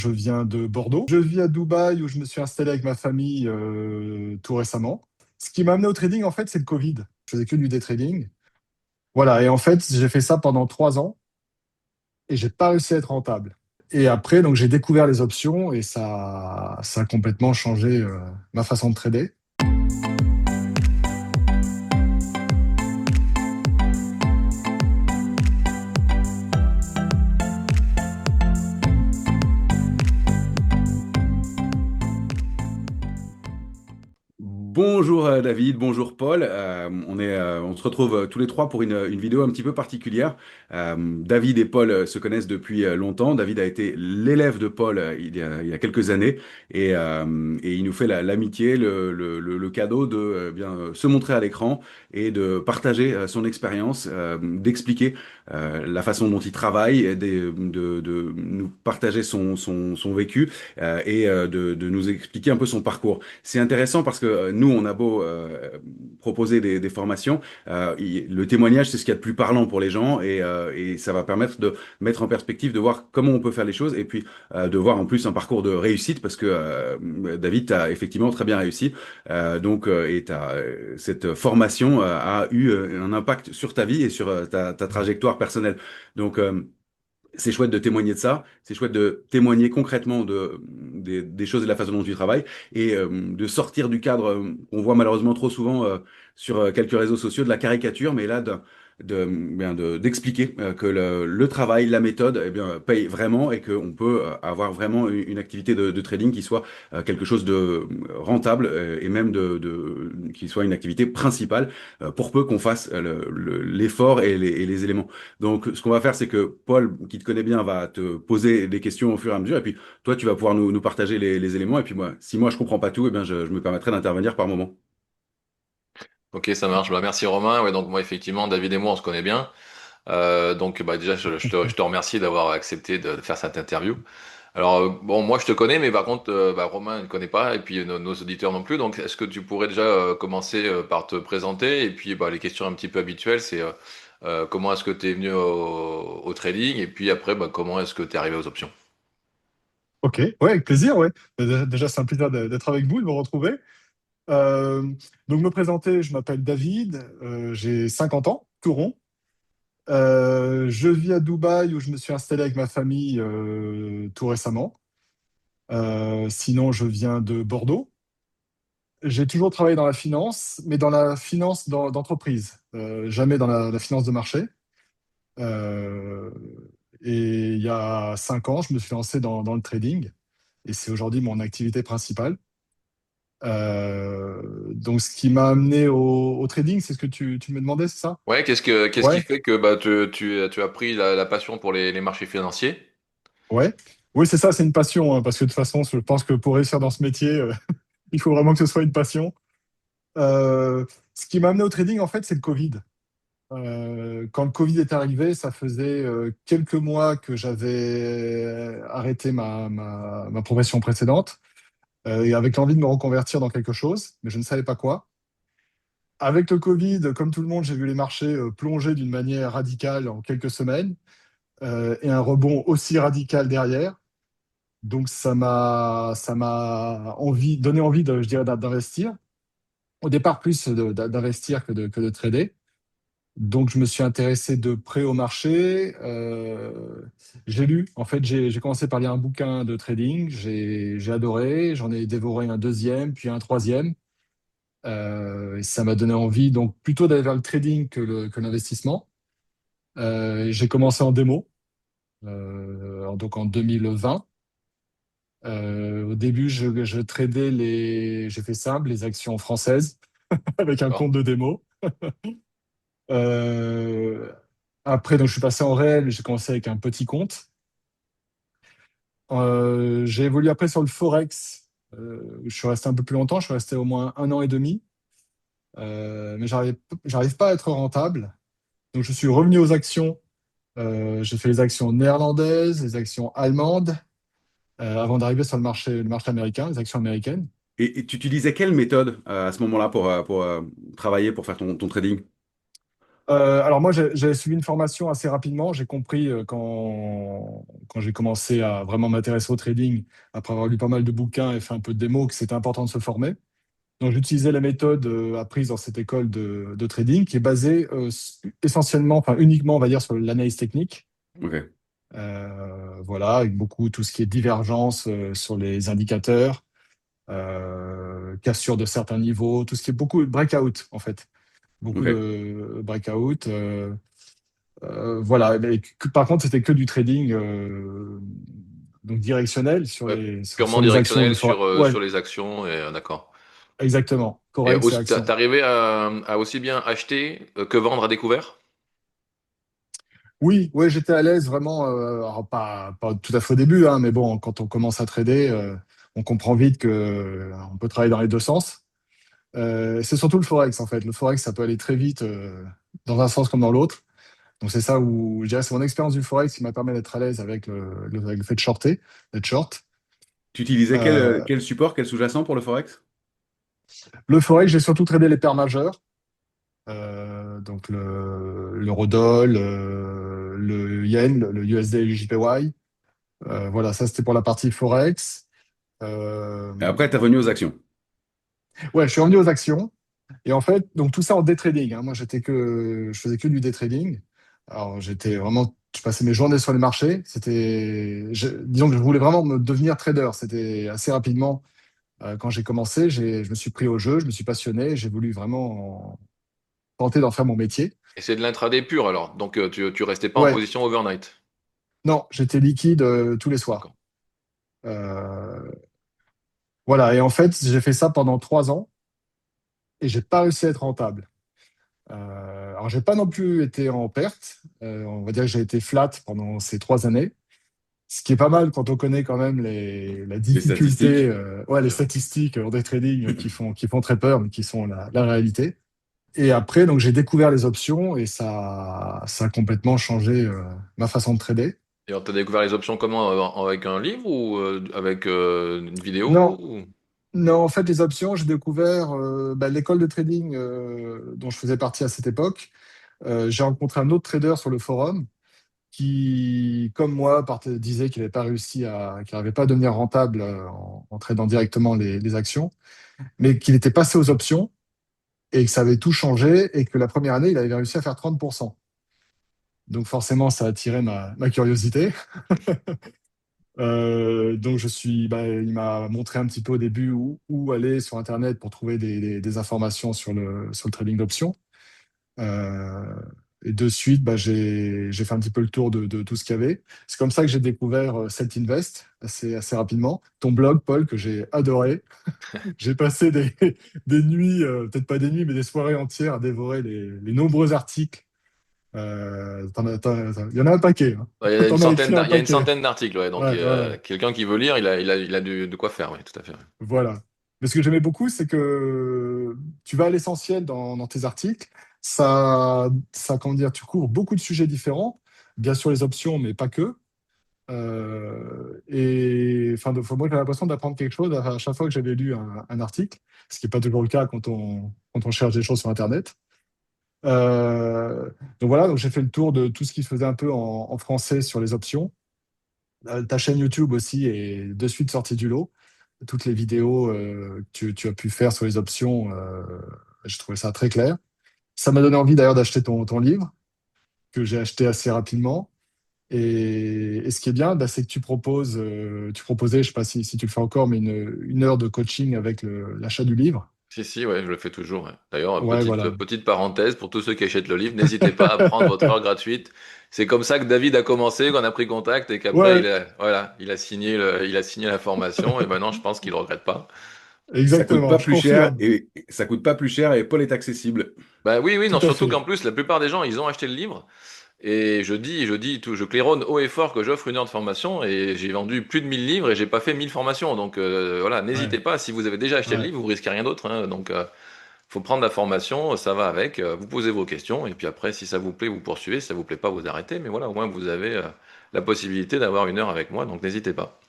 Je viens de Bordeaux. Je vis à Dubaï où je me suis installé avec ma famille tout récemment. Ce qui m'a amené au trading, en fait, c'est le Covid. Je faisais que du day trading. Voilà, et en fait, j'ai fait ça pendant 3 ans et j'ai pas réussi à être rentable. Et après, donc j'ai découvert les options et ça a complètement changé ma façon de trader. Bonjour David, bonjour Paul. On se retrouve tous les trois pour une vidéo un petit peu particulière. David et Paul se connaissent depuis longtemps. David a été l'élève de Paul il y a quelques années et il nous fait l'amitié, le cadeau de se montrer à l'écran et de partager son expérience, d'expliquer la façon dont il travaille, et de nous partager son vécu de nous expliquer un peu son parcours. C'est intéressant parce que nous, on a beau proposer des formations, le témoignage, c'est ce qu'il y a de plus parlant pour les gens et ça va permettre de mettre en perspective, de voir comment on peut faire les choses et puis de voir en plus un parcours de réussite parce que David, tu as effectivement très bien réussi. Cette formation a eu un impact sur ta vie et sur ta trajectoire personnelle. Donc, c'est chouette de témoigner de ça, c'est chouette de témoigner concrètement des choses et de la façon dont tu travailles et de sortir du cadre qu'on voit malheureusement trop souvent sur quelques réseaux sociaux de la caricature, mais là d'expliquer que le travail, la méthode paye vraiment et qu'on peut avoir vraiment une activité de trading qui soit quelque chose de rentable et même qui soit une activité principale pour peu qu'on fasse l'effort et les éléments. Donc, ce qu'on va faire, c'est que Paul, qui te connaît bien, va te poser des questions au fur et à mesure. Et puis, toi, tu vas pouvoir nous partager les éléments. Et puis, moi, si moi, je comprends pas tout, je me permettrai d'intervenir par moment. Ok, ça marche. Bah, merci Romain. Ouais, donc moi effectivement, David et moi, on se connaît bien. Donc bah, déjà, je te remercie d'avoir accepté de faire cette interview. Alors bon, moi je te connais, mais par contre, Romain ne connaît pas, et puis nos auditeurs non plus. Donc est-ce que tu pourrais déjà commencer par te présenter, et puis les questions un petit peu habituelles, c'est comment est-ce que tu es venu au trading, et puis après, comment est-ce que tu es arrivé aux options? Ok, ouais, avec plaisir, ouais. Déjà, c'est un plaisir d'être avec vous, de me retrouver. Euh, donc, me présenter, je m'appelle David, j'ai 50 ans, tout rond. Je vis à Dubaï où je me suis installé avec ma famille tout récemment. Sinon, je viens de Bordeaux. J'ai toujours travaillé dans la finance, mais dans la finance d'entreprise, jamais dans la finance de marché. Euh, et il y a 5 ans, je me suis lancé dans le trading et c'est aujourd'hui mon activité principale. Donc, ce qui m'a amené au trading, c'est ce que tu me demandais, c'est ça? Ouais, qu'est-ce qui Ouais, fait que tu as pris la passion pour les marchés financiers? ouais. Oui, c'est ça, c'est une passion, hein, parce que de toute façon, je pense que pour réussir dans ce métier, il faut vraiment que ce soit une passion. Euh, Ce qui m'a amené au trading, en fait, c'est le Covid. Quand le Covid est arrivé, ça faisait quelques mois que j'avais arrêté ma profession précédente et avec l'envie de me reconvertir dans quelque chose, mais je ne savais pas quoi. Avec le Covid, comme tout le monde, j'ai vu les marchés plonger d'une manière radicale en quelques semaines et un rebond aussi radical derrière. Donc ça m'a donné envie je dirais, d'investir. Au départ, plus d'investir que de trader. Donc, je me suis intéressé de près au marché. J'ai lu, en fait, j'ai commencé par lire un bouquin de trading. J'ai adoré. J'en ai dévoré un deuxième, puis un troisième. Et ça m'a donné envie, donc, plutôt d'aller vers le trading que l'investissement. J'ai commencé en démo, donc en 2020. Au début, je tradais j'ai fait simple, les actions françaises avec un compte de démo. Euh, Après, donc, je suis passé en réel, j'ai commencé avec un petit compte. J'ai évolué après sur le Forex. Je suis resté un peu plus longtemps, je suis resté au moins 1 an et demi. Mais j'arrive pas à être rentable. Donc, je suis revenu aux actions. J'ai fait les actions néerlandaises, les actions allemandes, avant d'arriver sur le marché américain, les actions américaines. Et tu utilisais quelle méthode à ce moment-là pour travailler, pour faire ton trading? Alors moi, j'avais suivi une formation assez rapidement. J'ai compris quand j'ai commencé à vraiment m'intéresser au trading, après avoir lu pas mal de bouquins et fait un peu de démo, que c'était important de se former. Donc j'utilisais la méthode apprise dans cette école de trading qui est basée essentiellement, enfin uniquement, on va dire, sur l'analyse technique. Ok. Voilà, avec beaucoup tout ce qui est divergence sur les indicateurs, cassure de certains niveaux, tout ce qui est beaucoup de breakout en fait. Beaucoup Ok. de breakout. Voilà, mais par contre, c'était que du trading donc directionnel sur Ouais, sur purement les actions directionnel du forex. sur Ouais, les actions, et d'accord. exactement. Et Forex et aussi, actions. t'arrivais à aussi bien acheter que vendre à découvert? Oui, ouais, j'étais à l'aise vraiment, alors pas tout à fait au début, hein, mais bon, quand on commence à trader, on comprend vite que on peut travailler dans les deux sens. C'est surtout le forex en fait. Le forex, ça peut aller très vite dans un sens comme dans l'autre. Donc c'est ça où je dirais c'est mon expérience du forex qui m'a permis d'être à l'aise avec avec le fait de shorter, d'être short. Tu utilisais Euh, quel support, quel sous-jacent pour le Forex? le forex, j'ai surtout tradé les paires majeures, donc l'eurodoll, le yen, le USD et le JPY. Voilà, ça c'était pour la partie forex. Euh, Et après, tu es revenu aux actions. ouais, je suis revenu aux actions. Et en fait, donc tout ça en day trading, hein. Moi, je faisais que du day trading. Alors, j'étais vraiment, je passais mes journées sur les marchés. Disons que je voulais vraiment me devenir trader. C'était assez rapidement. Quand j'ai commencé, je me suis pris au jeu, je me suis passionné, j'ai voulu vraiment tenter d'en faire mon métier. Et c'est de l'intraday pur alors. Donc tu restais pas en Ouais, position overnight. non, j'étais liquide tous les soirs. D'accord. Euh, voilà, et en fait, j'ai fait ça pendant 3 ans et j'ai pas réussi à être rentable. Alors, j'ai pas non plus été en perte. On va dire que j'ai été flat pendant ces 3 années, ce qui est pas mal quand on connaît quand même la Les difficulté, statistiques. ouais, les Ouais. statistiques en day trading qui font très peur, mais qui sont la réalité. Et après, donc, j'ai découvert les options et ça a complètement changé ma façon de trader. Et tu as découvert les options comment? Avec un livre ou avec une vidéo Non, ou- non, en fait, les options, j'ai découvert l'école de trading dont je faisais partie à cette époque. J'ai rencontré un autre trader sur le forum qui, comme moi, disait qu'il n'avait pas réussi qu'il n'arrivait pas à devenir rentable en tradant directement les actions, mais qu'il était passé aux options et que ça avait tout changé et que la première année, il avait réussi à faire 30%. Donc forcément, ça a attiré ma curiosité. Donc il m'a montré un petit peu au début où aller sur Internet pour trouver des informations sur le trading d'options. Euh, et de suite, j'ai fait un petit peu le tour de tout ce qu'il y avait. C'est comme ça que j'ai découvert Celt Invest assez rapidement. Ton blog, Paul, que j'ai adoré. J'ai passé des nuits, peut-être pas des nuits, mais des soirées entières à dévorer les nombreux articles. Il y en a un paquet, hein. Ouais, il y a une T'en as écrit un il y a une paquet. centaine d'articles, ouais. Donc Ouais, ouais. quelqu'un qui veut lire, il a de quoi faire, oui, tout à fait. Ouais. Voilà. Mais ce que j'aimais beaucoup, c'est que tu vas à l'essentiel dans tes articles. Comment dire, tu couvres beaucoup de sujets différents. Bien sûr, les options, mais pas que. Et enfin, moi, j'ai l'impression d'apprendre quelque chose à chaque fois que j'avais lu un article, ce qui n'est pas toujours le cas quand on cherche des choses sur Internet. Euh, donc voilà, donc j'ai fait le tour de tout ce qui se faisait un peu en français sur les options. Ta chaîne YouTube aussi est de suite sortie du lot. Toutes les vidéos que tu as pu faire sur les options, je trouvais ça très clair. Ça m'a donné envie d'ailleurs d'acheter ton livre, que j'ai acheté assez rapidement. Et ce qui est bien, c'est que tu proposais, je ne sais pas si tu le fais encore, mais une heure de coaching avec l'achat du livre. Si, si, ouais, je le fais toujours. Ouais. D'ailleurs, Ouais, voilà. petite parenthèse pour tous ceux qui achètent le livre, n'hésitez pas à prendre votre heure gratuite. C'est comme ça que David a commencé, qu'on a pris contact et qu'après Ouais, voilà, il a signé la formation et maintenant je pense qu'il ne regrette pas. Ça coûte exactement, pas je plus cher confirme. et ça coûte pas plus cher et Paul est accessible. Bah oui, oui, Tout non, à surtout fait. qu'en plus, la plupart des gens, ils ont acheté le livre. Et je claironne haut et fort que j'offre une heure de formation et j'ai vendu plus de 1000 livres et j'ai pas fait 1000 formations. Donc voilà, Ouais, n'hésitez pas, si vous avez déjà acheté le ouais. livre, vous risquez rien d'autre. Hein. Donc faut prendre la formation, ça va avec, vous posez vos questions et puis après, si ça vous plaît, vous poursuivez, si ça vous plaît pas, vous arrêtez. Mais voilà, au moins vous avez la possibilité d'avoir une heure avec moi, donc n'hésitez pas.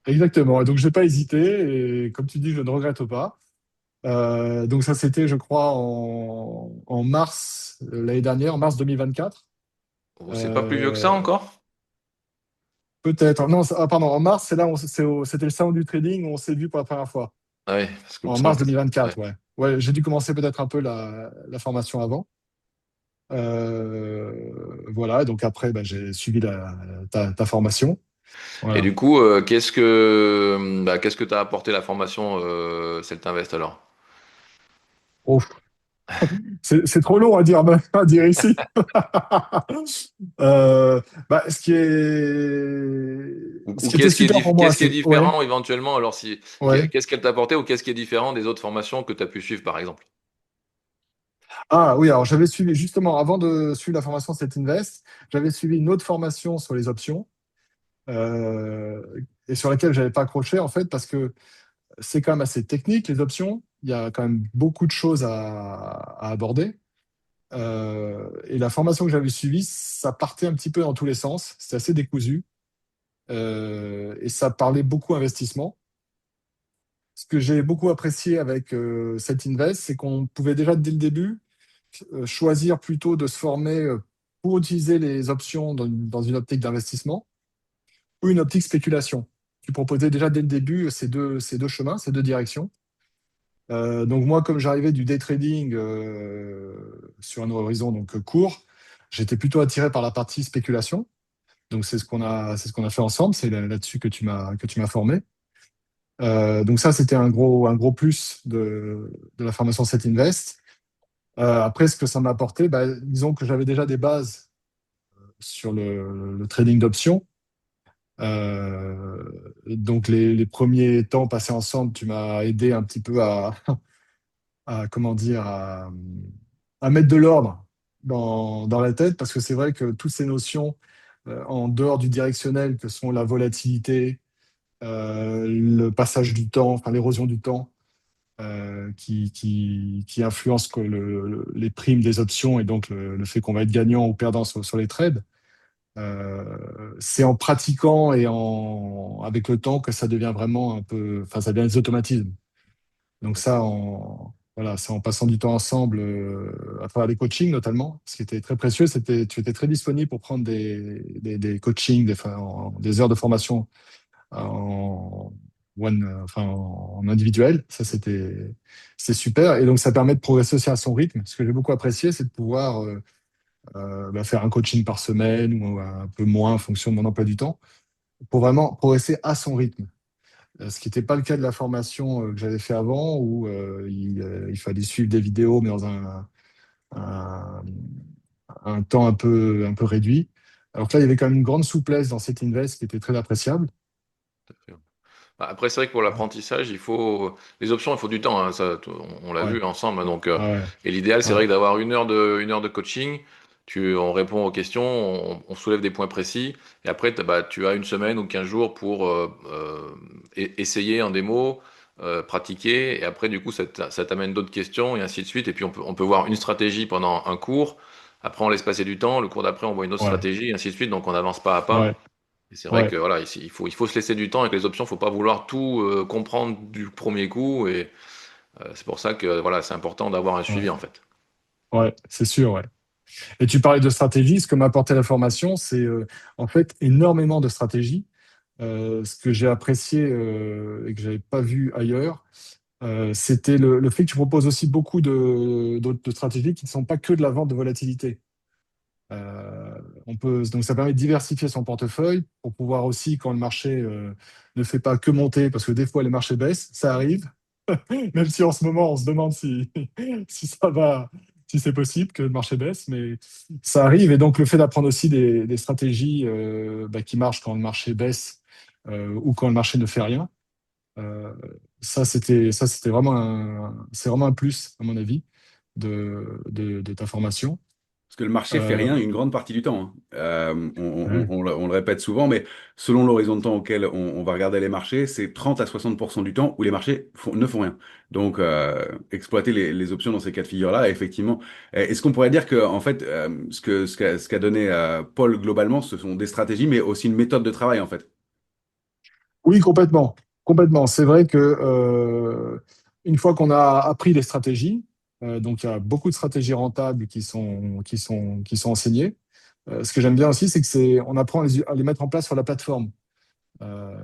Exactement. Et donc, je n'ai pas hésité. Et comme tu dis, je ne regrette pas. Donc ça, c'était, je crois, en mars l'année dernière, en mars 2024. Oh, c'est pas plus vieux que ça Euh, encore? Peut-être. Non, pardon, en mars, c'est là, c'était le salon du trading où on s'est vu pour la première fois. Ah oui, parce que il me En semble mars que 2024, ouais. ouais. Ouais, j'ai dû commencer peut-être un peu la formation avant. Voilà, donc après, bah, j'ai suivi ta formation. Et Voilà. du coup, qu'est-ce que t'as apporté la formation Celtinvest alors? Oh, c'est trop long à dire, à dire ici. Euh, Bah, ce Ou qui était super pour moi, qu'est-ce qui est c'est ouais, différent éventuellement alors si ouais. qu'est-ce qu'elle t'a apporté ou qu'est-ce qui est différent des autres formations que tu as pu suivre par exemple? Ah oui, alors j'avais suivi justement avant de suivre la formation Set Invest, j'avais suivi une autre formation sur les options euh, et sur laquelle j'avais pas accroché en fait parce que c'est quand même assez technique les options. Il y a quand même beaucoup de choses à aborder. Et la formation que j'avais suivie, ça partait un petit peu dans tous les sens. C'était assez décousu et ça parlait beaucoup investissement. Ce que j'ai beaucoup apprécié avec Set Invest, c'est qu'on pouvait déjà dès le début choisir plutôt de se former pour utiliser les options dans une optique d'investissement ou une optique spéculation. Tu proposais déjà dès le début ces deux chemins, ces deux directions. Donc moi, comme j'arrivais du day trading sur un horizon donc court, j'étais plutôt attiré par la partie spéculation. Donc c'est ce qu'on a fait ensemble. C'est là-dessus que tu m'as formé. Donc ça, c'était un gros plus de la formation Set Invest. Après, ce que ça m'a apporté, bah, disons que j'avais déjà des bases sur le trading d'options. Donc les premiers temps passés ensemble, tu m'as aidé un petit peu comment dire, à mettre de l'ordre dans la tête, parce que c'est vrai que toutes ces notions en dehors du directionnel, que sont la volatilité, le passage du temps, enfin l'érosion du temps, qui influence que les primes des options et donc le fait qu'on va être gagnant ou perdant sur les trades. C'est en pratiquant et avec le temps que ça devient vraiment un peu, enfin, ça devient des automatismes. Donc ça, voilà, c'est en passant du temps ensemble à travers les coachings notamment. Ce qui était très précieux, c'était tu étais très disponible pour prendre des coachings, des heures de formation en en individuel. Ça, c'était super. Et donc, ça permet de progresser aussi à son rythme. Ce que j'ai beaucoup apprécié, c'est de pouvoir bah, faire un coaching par semaine ou un peu moins en fonction de mon emploi du temps pour vraiment progresser à son rythme. Ce qui n'était pas le cas de la formation que j'avais fait avant, où il fallait suivre des vidéos, mais dans un, un temps un peu réduit. Alors que là, il y avait quand même une grande souplesse dans cet invest qui était très appréciable. Après, c'est vrai que pour l'apprentissage, les options, il faut du temps, hein, ça, on l'a Ouais, vu ensemble, hein, donc, ouais, et l'idéal, c'est ouais, vrai que d'avoir une heure de coaching. On répond aux questions, on soulève des points précis, et après, tu as une semaine ou 15 jours pour essayer en démo, pratiquer, et après, du coup, ça t'amène d'autres questions, et ainsi de suite. Et puis, on peut voir une stratégie pendant un cours. Après, on laisse passer du temps. Le cours d'après, on voit une autre ouais, stratégie, et ainsi de suite. Donc, on avance pas à pas. ouais, Et c'est vrai ouais, que voilà, il faut se laisser du temps avec les options, faut pas vouloir tout comprendre du premier coup et c'est pour ça que voilà, c'est important d'avoir un suivi ouais, en fait. ouais, c'est sûr, ouais. Et tu parlais de stratégie, ce que m'a apporté la formation, c'est en fait énormément de stratégies. Ce que j'ai apprécié et que j'avais pas vu ailleurs, c'était le fait que tu proposes aussi beaucoup de stratégies qui ne sont pas que de la vente de volatilité. Donc ça permet de diversifier son portefeuille pour pouvoir aussi, quand le marché ne fait pas que monter, parce que des fois les marchés baissent, ça arrive, même si en ce moment on se demande si ça va, si c'est possible que le marché baisse, mais ça arrive. Et donc le fait d'apprendre aussi des stratégies bah, qui marchent quand le marché baisse ou quand le marché ne fait rien, euh, ça c'était vraiment c'est vraiment un plus à mon avis de ta formation. Parce que le marché fait Euh, rien une grande partie du temps, hein. ouais, On le répète souvent, mais selon l'horizon de temps auquel on va regarder les marchés, c'est 30 à 60% du temps où les marchés ne font rien. Donc, exploiter les options dans ces cas de figure-là, effectivement. Est-ce qu'on pourrait dire que, en fait, ce qu'a donné Paul globalement, ce sont des stratégies, mais aussi une méthode de travail, en fait? oui, complètement. Complètement. C'est vrai que Une fois qu'on a appris les stratégies, donc il y a beaucoup de stratégies rentables qui sont enseignées. Ce que j'aime bien aussi, c'est on apprend à les mettre en place sur la plateforme. Euh,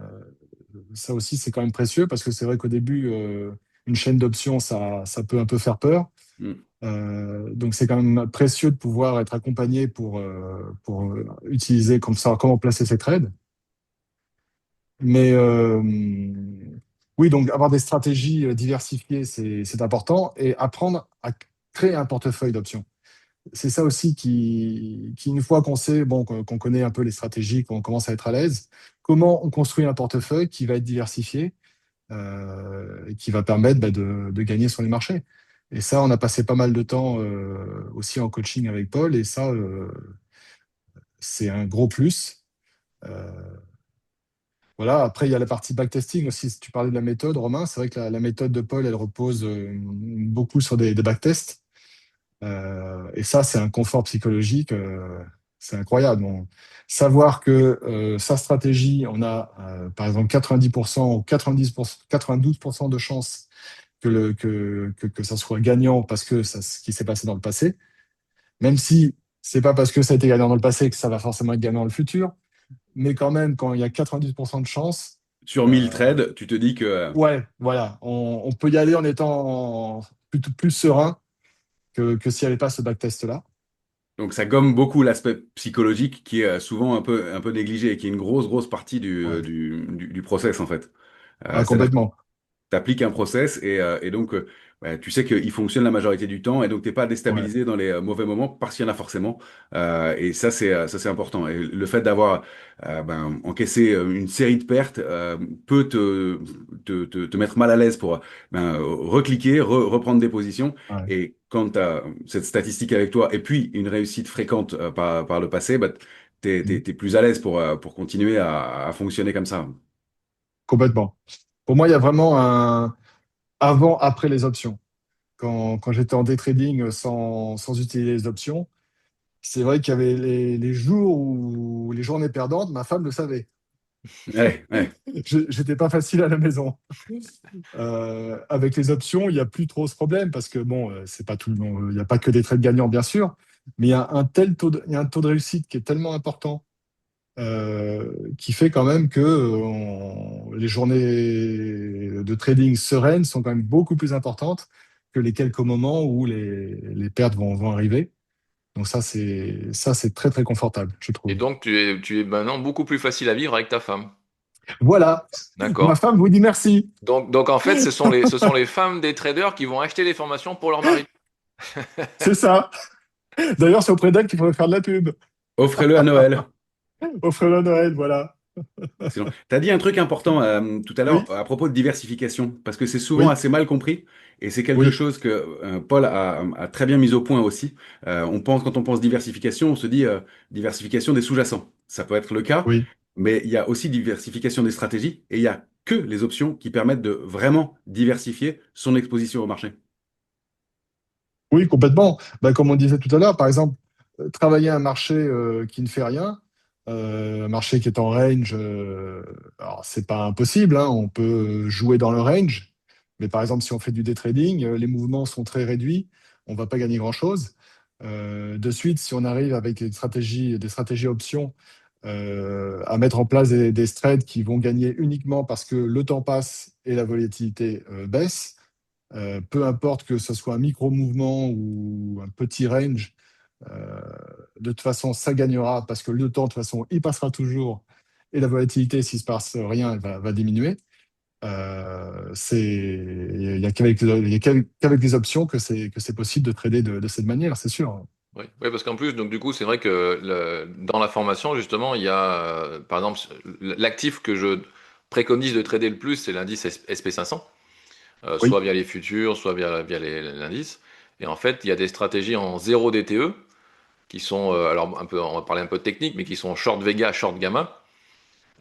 Ça aussi, c'est quand même précieux parce que c'est vrai qu'au début, une chaîne d'options, ça peut un peu faire peur. Mm. Donc, c'est quand même précieux de pouvoir être accompagné pour utiliser comme ça, comment placer ses trades. Mais oui, donc avoir des stratégies diversifiées, c'est important et apprendre à créer un portefeuille d'options. C'est ça aussi une fois qu'on sait, bon, qu'on connaît un peu les stratégies, qu'on commence à être à l'aise, comment on construit un portefeuille qui va être diversifié et qui va permettre de gagner sur les marchés. Et ça, on a passé pas mal de temps aussi en coaching avec Paul, et ça, c'est un gros plus. Euh, voilà. Après, il y a la partie backtesting aussi. Si tu parlais de la méthode, Romain, c'est vrai que la méthode de Paul, elle repose beaucoup sur des backtests. Et ça, c'est un confort psychologique, c'est incroyable. Savoir que sa stratégie, on a par exemple 90% ou 90%, 92% de chances que ça soit gagnant parce que ça, ce qui s'est passé dans le passé, même si c'est pas parce que ça a été gagnant dans le passé que ça va forcément être gagnant dans le futur, mais quand même, quand il y a 90% de chances, Sur 1000 euh, trades, tu te dis que ouais, voilà, on peut y aller en étant plus serein que s'il n'y avait pas ce backtest-là. donc ça gomme beaucoup l'aspect psychologique qui est souvent un peu négligé et qui est une grosse partie Ouais. du process en fait. Ah, C'est-à-dire complètement. tu appliques un process et donc ouais, tu sais qu'il fonctionne la majorité du temps et donc t'es pas Ouais. déstabilisé dans les mauvais moments parce qu'il y en a forcément. Et ça c'est important. Et le fait d'avoir encaissé une série de pertes peut te mettre mal à l'aise pour recliquer, reprendre des positions. Ouais. Et quand tu as cette statistique avec toi et puis une réussite fréquente par le passé, bah, Mm. t'es plus à l'aise pour continuer à fonctionner comme ça. Complètement. Pour moi, il y a vraiment un avant-après les options. Quand j'étais en day trading sans utiliser les options, c'est vrai qu'il y avait les jours où les journées perdantes, ma femme le savait. Ouais, ouais. J'étais pas facile à la maison. Avec les options, il n'y a plus trop ce problème parce que bon, c'est pas tout, il n'y a pas que des trades gagnants, bien sûr, mais il y a un tel il y a un taux de réussite qui est tellement important qui fait quand même que les journées de trading sereines sont quand même beaucoup plus importantes que les quelques moments où les pertes vont arriver. Donc ça, c'est très, très confortable, je Et trouve. donc, tu es maintenant beaucoup plus facile à vivre avec ta femme. Voilà, ma D'accord. femme vous dit merci. Donc en fait, ce sont les femmes des traders qui vont acheter les formations pour leur mari. C'est ça. D'ailleurs, c'est auprès d'elle qu'il faudrait faire de la pub. Offrez-le à Noël. Offrez-le à Noël, voilà. Excellent. Tu as dit un truc important tout à Oui, l'heure à propos de diversification, parce que c'est souvent oui, assez mal compris et c'est quelque oui, chose que Paul a très bien mis au point aussi. Quand on pense diversification, on se dit diversification des sous-jacents. Ça peut être le cas, oui. mais il y a aussi diversification des stratégies et il y a que les options qui permettent de vraiment diversifier son exposition au marché. Oui, complètement. Bah, comme on disait tout à l'heure, par exemple, travailler un marché qui ne fait rien, un marché qui est en range, alors c'est pas impossible, hein, on peut jouer dans le range, mais par exemple, si on fait du day trading, les mouvements sont très réduits, on va pas gagner grand-chose. De suite, si on arrive avec des stratégies options à mettre en place des trades qui vont gagner uniquement parce que le temps passe et la volatilité baisse, peu importe que ce soit un micro-mouvement ou un petit range, euh, de toute façon, ça gagnera parce que le temps, de toute façon, il passera toujours et la volatilité, s'il ne se passe rien, elle va diminuer. Il n'y a qu'avec les options que c'est possible de trader de cette manière, c'est sûr. Oui, oui, parce qu'en plus, donc du coup, c'est vrai que dans la formation, justement, il y a, par exemple, l'actif que je préconise de trader le plus, c'est l'indice SP500, soit Oui, via les futurs, soit via l'indice. Et en fait, il y a des stratégies en zéro DTE qui sont, alors un peu, on va parler un peu de technique, mais qui sont short Vega, short Gamma.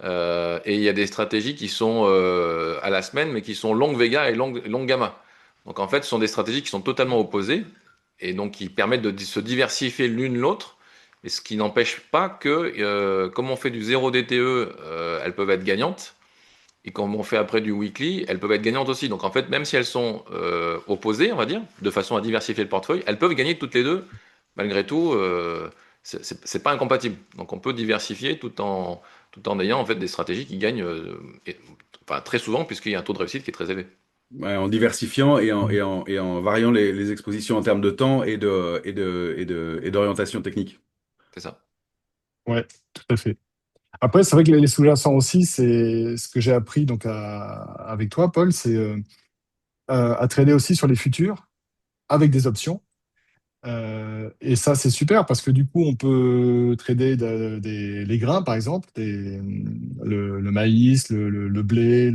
Et il y a des stratégies qui sont à la semaine, mais qui sont long Vega et long Gamma. Donc en fait, ce sont des stratégies qui sont totalement opposées et donc qui permettent de se diversifier l'une l'autre. Et ce qui n'empêche pas que, comme on fait du zéro DTE, elles peuvent être gagnantes. et quand on fait après du weekly, elles peuvent être gagnantes aussi. Donc en fait, même si elles sont opposées, on va dire, de façon à diversifier le portefeuille, elles peuvent gagner toutes les deux. Malgré tout, c'est pas incompatible. Donc on peut diversifier tout en ayant en fait des stratégies qui gagnent enfin, très souvent puisqu'il y a un taux de réussite qui est très élevé. Ouais, en diversifiant Mm. et en variant les expositions en termes de temps et d'orientation technique. C'est ça. Ouais, tout à fait. Après, c'est vrai que les sous-jacents aussi, c'est ce que j'ai appris donc avec toi, Paul, c'est à trader aussi sur les futurs avec des options. Et ça, c'est super parce que du coup, on peut trader les grains, par exemple, le maïs, le blé,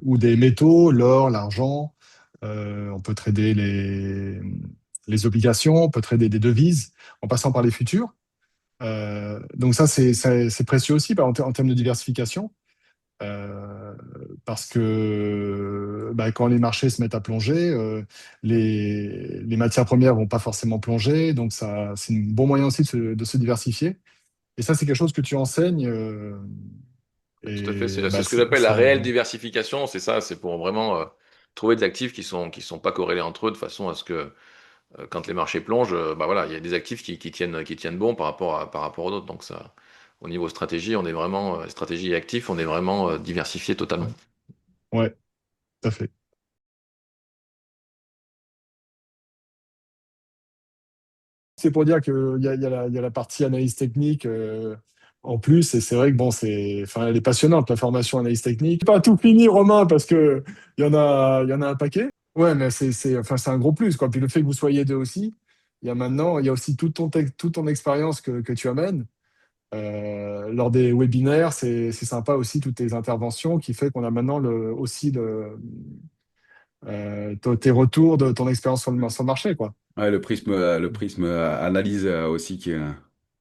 ou des métaux, l'or, l'argent. On peut trader les obligations, on peut trader des devises en passant par les futurs. Donc ça, c'est précieux aussi en termes de diversification. Euh, Parce que bah, quand les marchés se mettent à plonger, les matières premières vont pas forcément plonger, donc ça, c'est un bon moyen aussi de se diversifier. Et ça, c'est quelque chose que tu enseignes, Tout à fait. et C'est bah, ce que j'appelle la ça, réelle diversification. C'est ça. C'est pour vraiment trouver des actifs qui sont pas corrélés entre eux de façon à ce que quand les marchés plongent, bah voilà, il y a des actifs qui tiennent bon par rapport aux autres. Donc ça, au niveau stratégie, on est vraiment stratégie et actifs, on est vraiment diversifié totalement. ouais, ouais, tout à fait. C'est pour dire qu'il y a la partie analyse technique en plus, et c'est vrai que bon, enfin, elle est passionnante, la formation analyse technique. Pas tout fini, Romain, parce que il y en a un paquet. Ouais, mais enfin, c'est un gros plus, quoi. Puis le fait que vous soyez deux aussi, il y a aussi toute ton expérience que tu amènes. Lors des webinaires, c'est sympa aussi, toutes tes interventions, qui fait qu'on a maintenant aussi tes retours de ton expérience sur le marché, quoi. Ouais, le prisme analyse aussi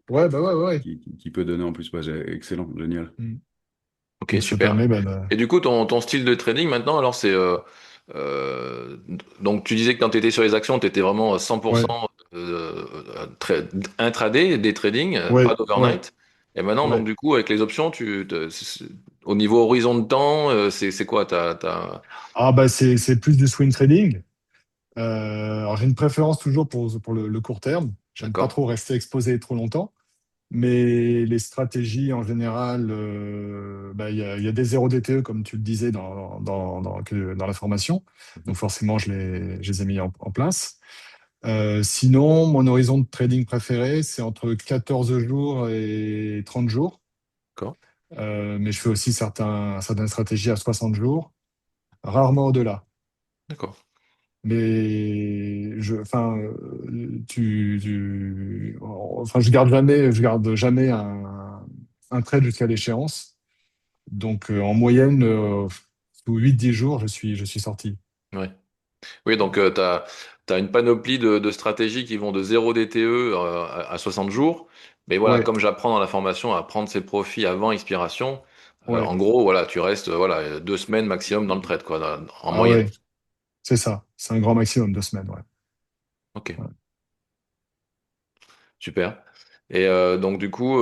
Ouais, bah ouais, ouais, ouais. qui peut donner en plus. Ouais, excellent, génial. Mm. Ok, Donc ça super. permet, bah, Et du coup, ton style de trading maintenant, alors c'est euh, donc tu disais que quand tu étais sur les actions, tu étais vraiment à ouais, 100% intraday, des trading, pas ouais, ouais, d'overnight. Et maintenant, donc ouais. du coup, avec les options, au niveau horizon de temps, c'est quoi? Ah bah c'est plus du swing trading. Alors j'ai une préférence toujours pour le court terme. J'aime pas D'accord? trop rester exposé trop longtemps. Mais les stratégies en général, bah, il y a des 0 DTE, comme tu le disais dans la formation. Mhm. Donc forcément, je les ai mis en place. Sinon, mon horizon de trading préféré, c'est entre 14 jours et 30 jours. D'accord? Mais je fais aussi certaines stratégies à 60 jours, rarement au-delà. D'accord. Mais enfin, je garde jamais un trade jusqu'à l'échéance. Donc, en moyenne, sous 8-10 jours, je suis sorti. Ouais. Oui, donc tu as une panoplie de stratégies qui vont de 0 DTE à 60 jours. Mais voilà, Ouais, comme j'apprends dans la formation à prendre ses profits avant expiration, ouais. en gros, voilà, tu restes voilà, 2 semaines maximum dans le trade, quoi, en Ah moyenne. ouais, c'est ça. C'est un grand maximum, 2 semaines, ouais. Ok, Ouais. super. Et donc du coup,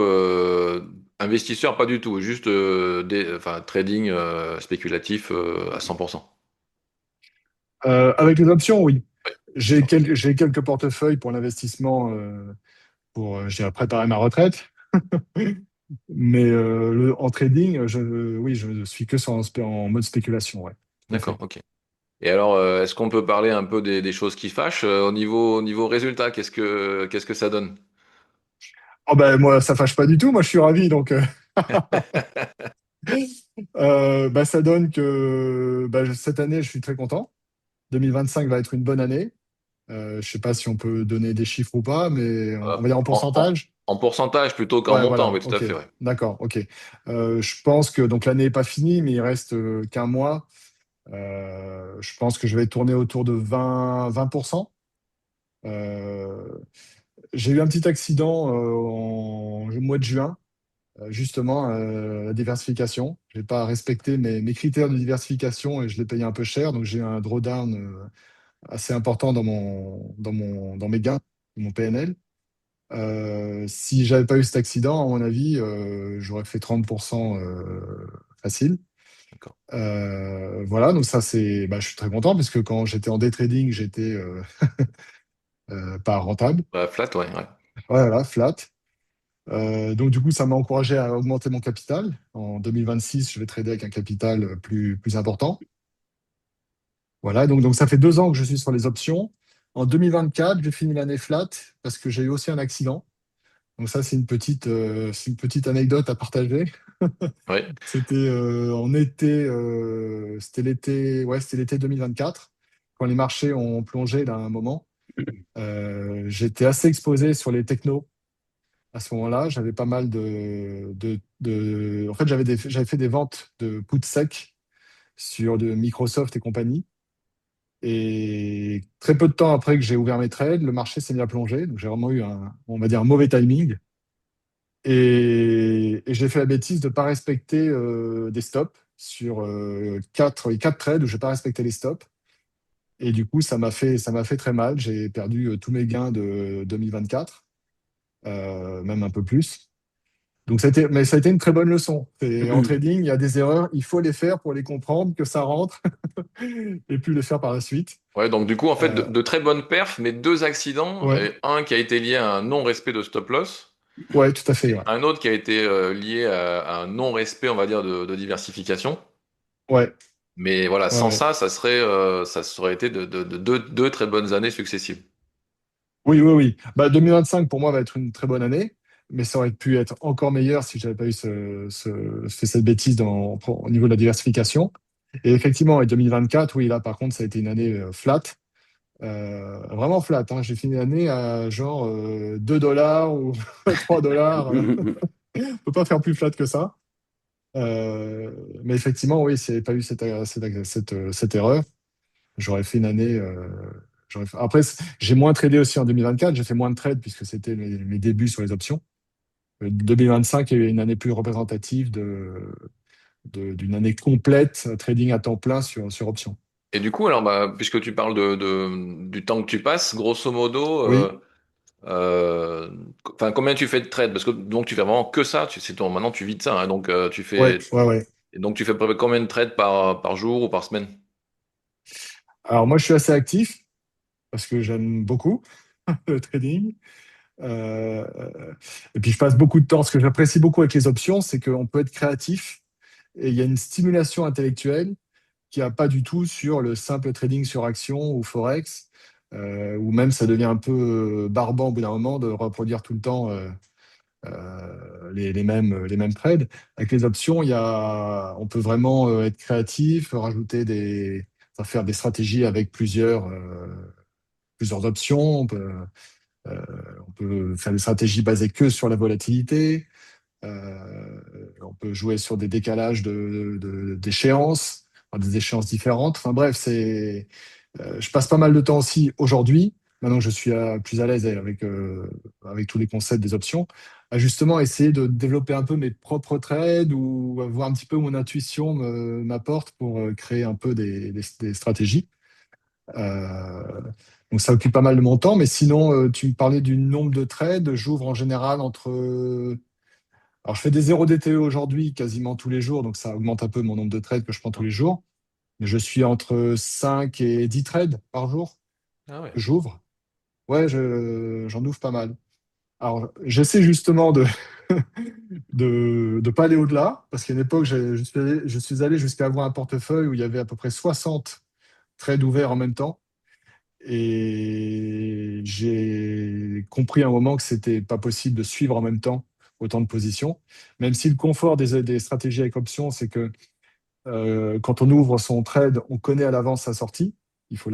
investisseur, pas du tout, juste enfin, trading spéculatif à 100%. Avec les options, oui. J'ai D'accord. j'ai quelques portefeuilles pour l'investissement, je dirais, préparer ma retraite. Mais en trading, oui, je suis que en mode spéculation, ouais, tout à D'accord, fait. ok. Et alors, est-ce qu'on peut parler un peu des choses qui fâchent au niveau résultat? Qu'est-ce que ça donne? Oh ben moi, ça fâche pas du tout. Moi, je suis ravi. Donc, bah, ça donne que bah, cette année, je suis très content. 2025 va être une bonne année. Je sais pas si on peut donner des chiffres ou pas, mais Euh, on va dire en en, en- pourcentage. En pourcentage plutôt qu'en Ouais, montant, voilà. oui, tout à Ok. fait, ouais. D'accord. Ok. Je pense que donc l'année n'est pas finie, mais il reste qu'un mois. Je pense que je vais tourner autour de 20%. Euh, j'ai eu un petit accident au mois de juin, justement, la diversification. Je n'ai pas respecté mes critères de diversification et je l'ai payé un peu cher. Donc j'ai eu un drawdown assez important dans mes gains, mon PNL. Si j'avais pas eu cet accident, à mon avis, j'aurais fait 30%. facile. D'accord. Voilà, donc ça, je suis très content parce que quand j'étais en day trading, j'étais pas rentable. Bah, flat, ouais, ouais. Ouais, voilà, flat. Donc, du coup, ça m'a encouragé à augmenter mon capital. En 2026, je vais trader avec un capital plus important. Voilà, donc ça fait 2 ans que je suis sur les options. En 2024, j'ai fini l'année flat parce que j'ai eu aussi un accident. Donc ça, c'est une petite anecdote à partager. Ouais. C'était en été, c'était l'été 2024, quand les marchés ont plongé là, à un moment. J'étais assez exposé sur les technos à ce moment-là. J'avais pas mal en fait, j'avais fait des ventes de put sec sur de Microsoft et compagnie. Et très peu de temps après que j'ai ouvert mes trades, le marché s'est mis à plonger. Donc j'ai vraiment eu on va dire, un mauvais timing. Et j'ai fait la bêtise de ne pas respecter des stops sur quatre trades où je n'ai pas respecté les stops. Et du coup, ça m'a fait très mal. J'ai perdu tous mes gains de 2024, même un peu plus. Donc, mais ça a été une très bonne leçon. En trading, il y a des erreurs, il faut les faire pour les comprendre, que ça rentre, et puis les faire par la suite. Ouais, donc du coup, en fait, Euh, de très bonnes perfs, mais deux accidents, ouais, et un qui a été lié à un non-respect de stop loss, ouais, tout à fait. Ouais, un autre qui a été lié à un non-respect, on va dire, de diversification. ouais, Mais voilà, ouais, sans ouais. ça, ça serait été de deux très bonnes années successives. Oui, oui, oui. 2025, pour moi, va être une très bonne année, mais ça aurait pu être encore meilleur si j'avais pas eu fait cette bêtise au niveau de la diversification. Et effectivement, et 2024, oui, là, par contre, ça a été une année flat, vraiment flat, hein. J'ai fini l'année à genre 2 dollars ou 3 dollars. On peut pas faire plus flat que ça. Euh, mais effectivement, oui, s'il n'y avait pas eu cette erreur, j'aurais fait une année. Après, j'ai moins tradé aussi en 2024. J'ai fait moins de trades puisque c'était mes débuts sur les options. 2025 est une année plus représentative d'une année complète trading à temps plein sur options. Et du coup, alors, bah, puisque tu parles du temps que tu passes, grosso modo, Oui, euh, enfin, combien tu fais de trades? Parce que donc tu fais vraiment que ça. Maintenant, tu vis de ça, hein, donc ouais, ouais, ouais. et donc tu fais à peu près combien de trades par jour ou par semaine? Alors moi, je suis assez actif parce que j'aime beaucoup le trading. Euh, et puis je passe beaucoup de temps. Ce que j'apprécie beaucoup avec les options, c'est qu'on peut être créatif et il y a une stimulation intellectuelle qu'il n'y a pas du tout sur le simple trading sur action ou forex, où même ça devient un peu barbant au bout d'un moment de reproduire tout le temps les mêmes trades. Avec les options, on peut vraiment être créatif, enfin, faire des stratégies avec plusieurs options. Euh, on peut faire des stratégies basées que sur la volatilité. On peut jouer sur des décalages d'échéances, enfin, des échéances différentes. Enfin bref, je passe pas mal de temps aussi aujourd'hui, maintenant que je suis plus à l'aise avec tous les concepts des options, à justement essayer de développer un peu mes propres trades ou à voir un petit peu où mon intuition m'apporte pour créer un peu des stratégies. Euh, donc ça occupe pas mal de mon temps, mais sinon, tu me parlais du nombre de trades. J'ouvre en général alors, je fais des 0 DTE aujourd'hui quasiment tous les jours, donc ça augmente un peu mon nombre de trades que je prends tous les jours. Mais je suis entre 5 et 10 trades par jour Ah ouais. que j'ouvre. Ouais, j'en ouvre pas mal. Alors, j'essaie justement de pas aller au-delà, parce qu'à une époque, je suis allé jusqu'à avoir un portefeuille où il y avait à peu près 60 trades ouverts en même temps. Et j'ai compris à un moment que c'était pas possible de suivre en même temps autant de positions. Même si le confort des stratégies avec options, c'est que quand on ouvre son trade, on connaît à l'avance sa sortie. Il faut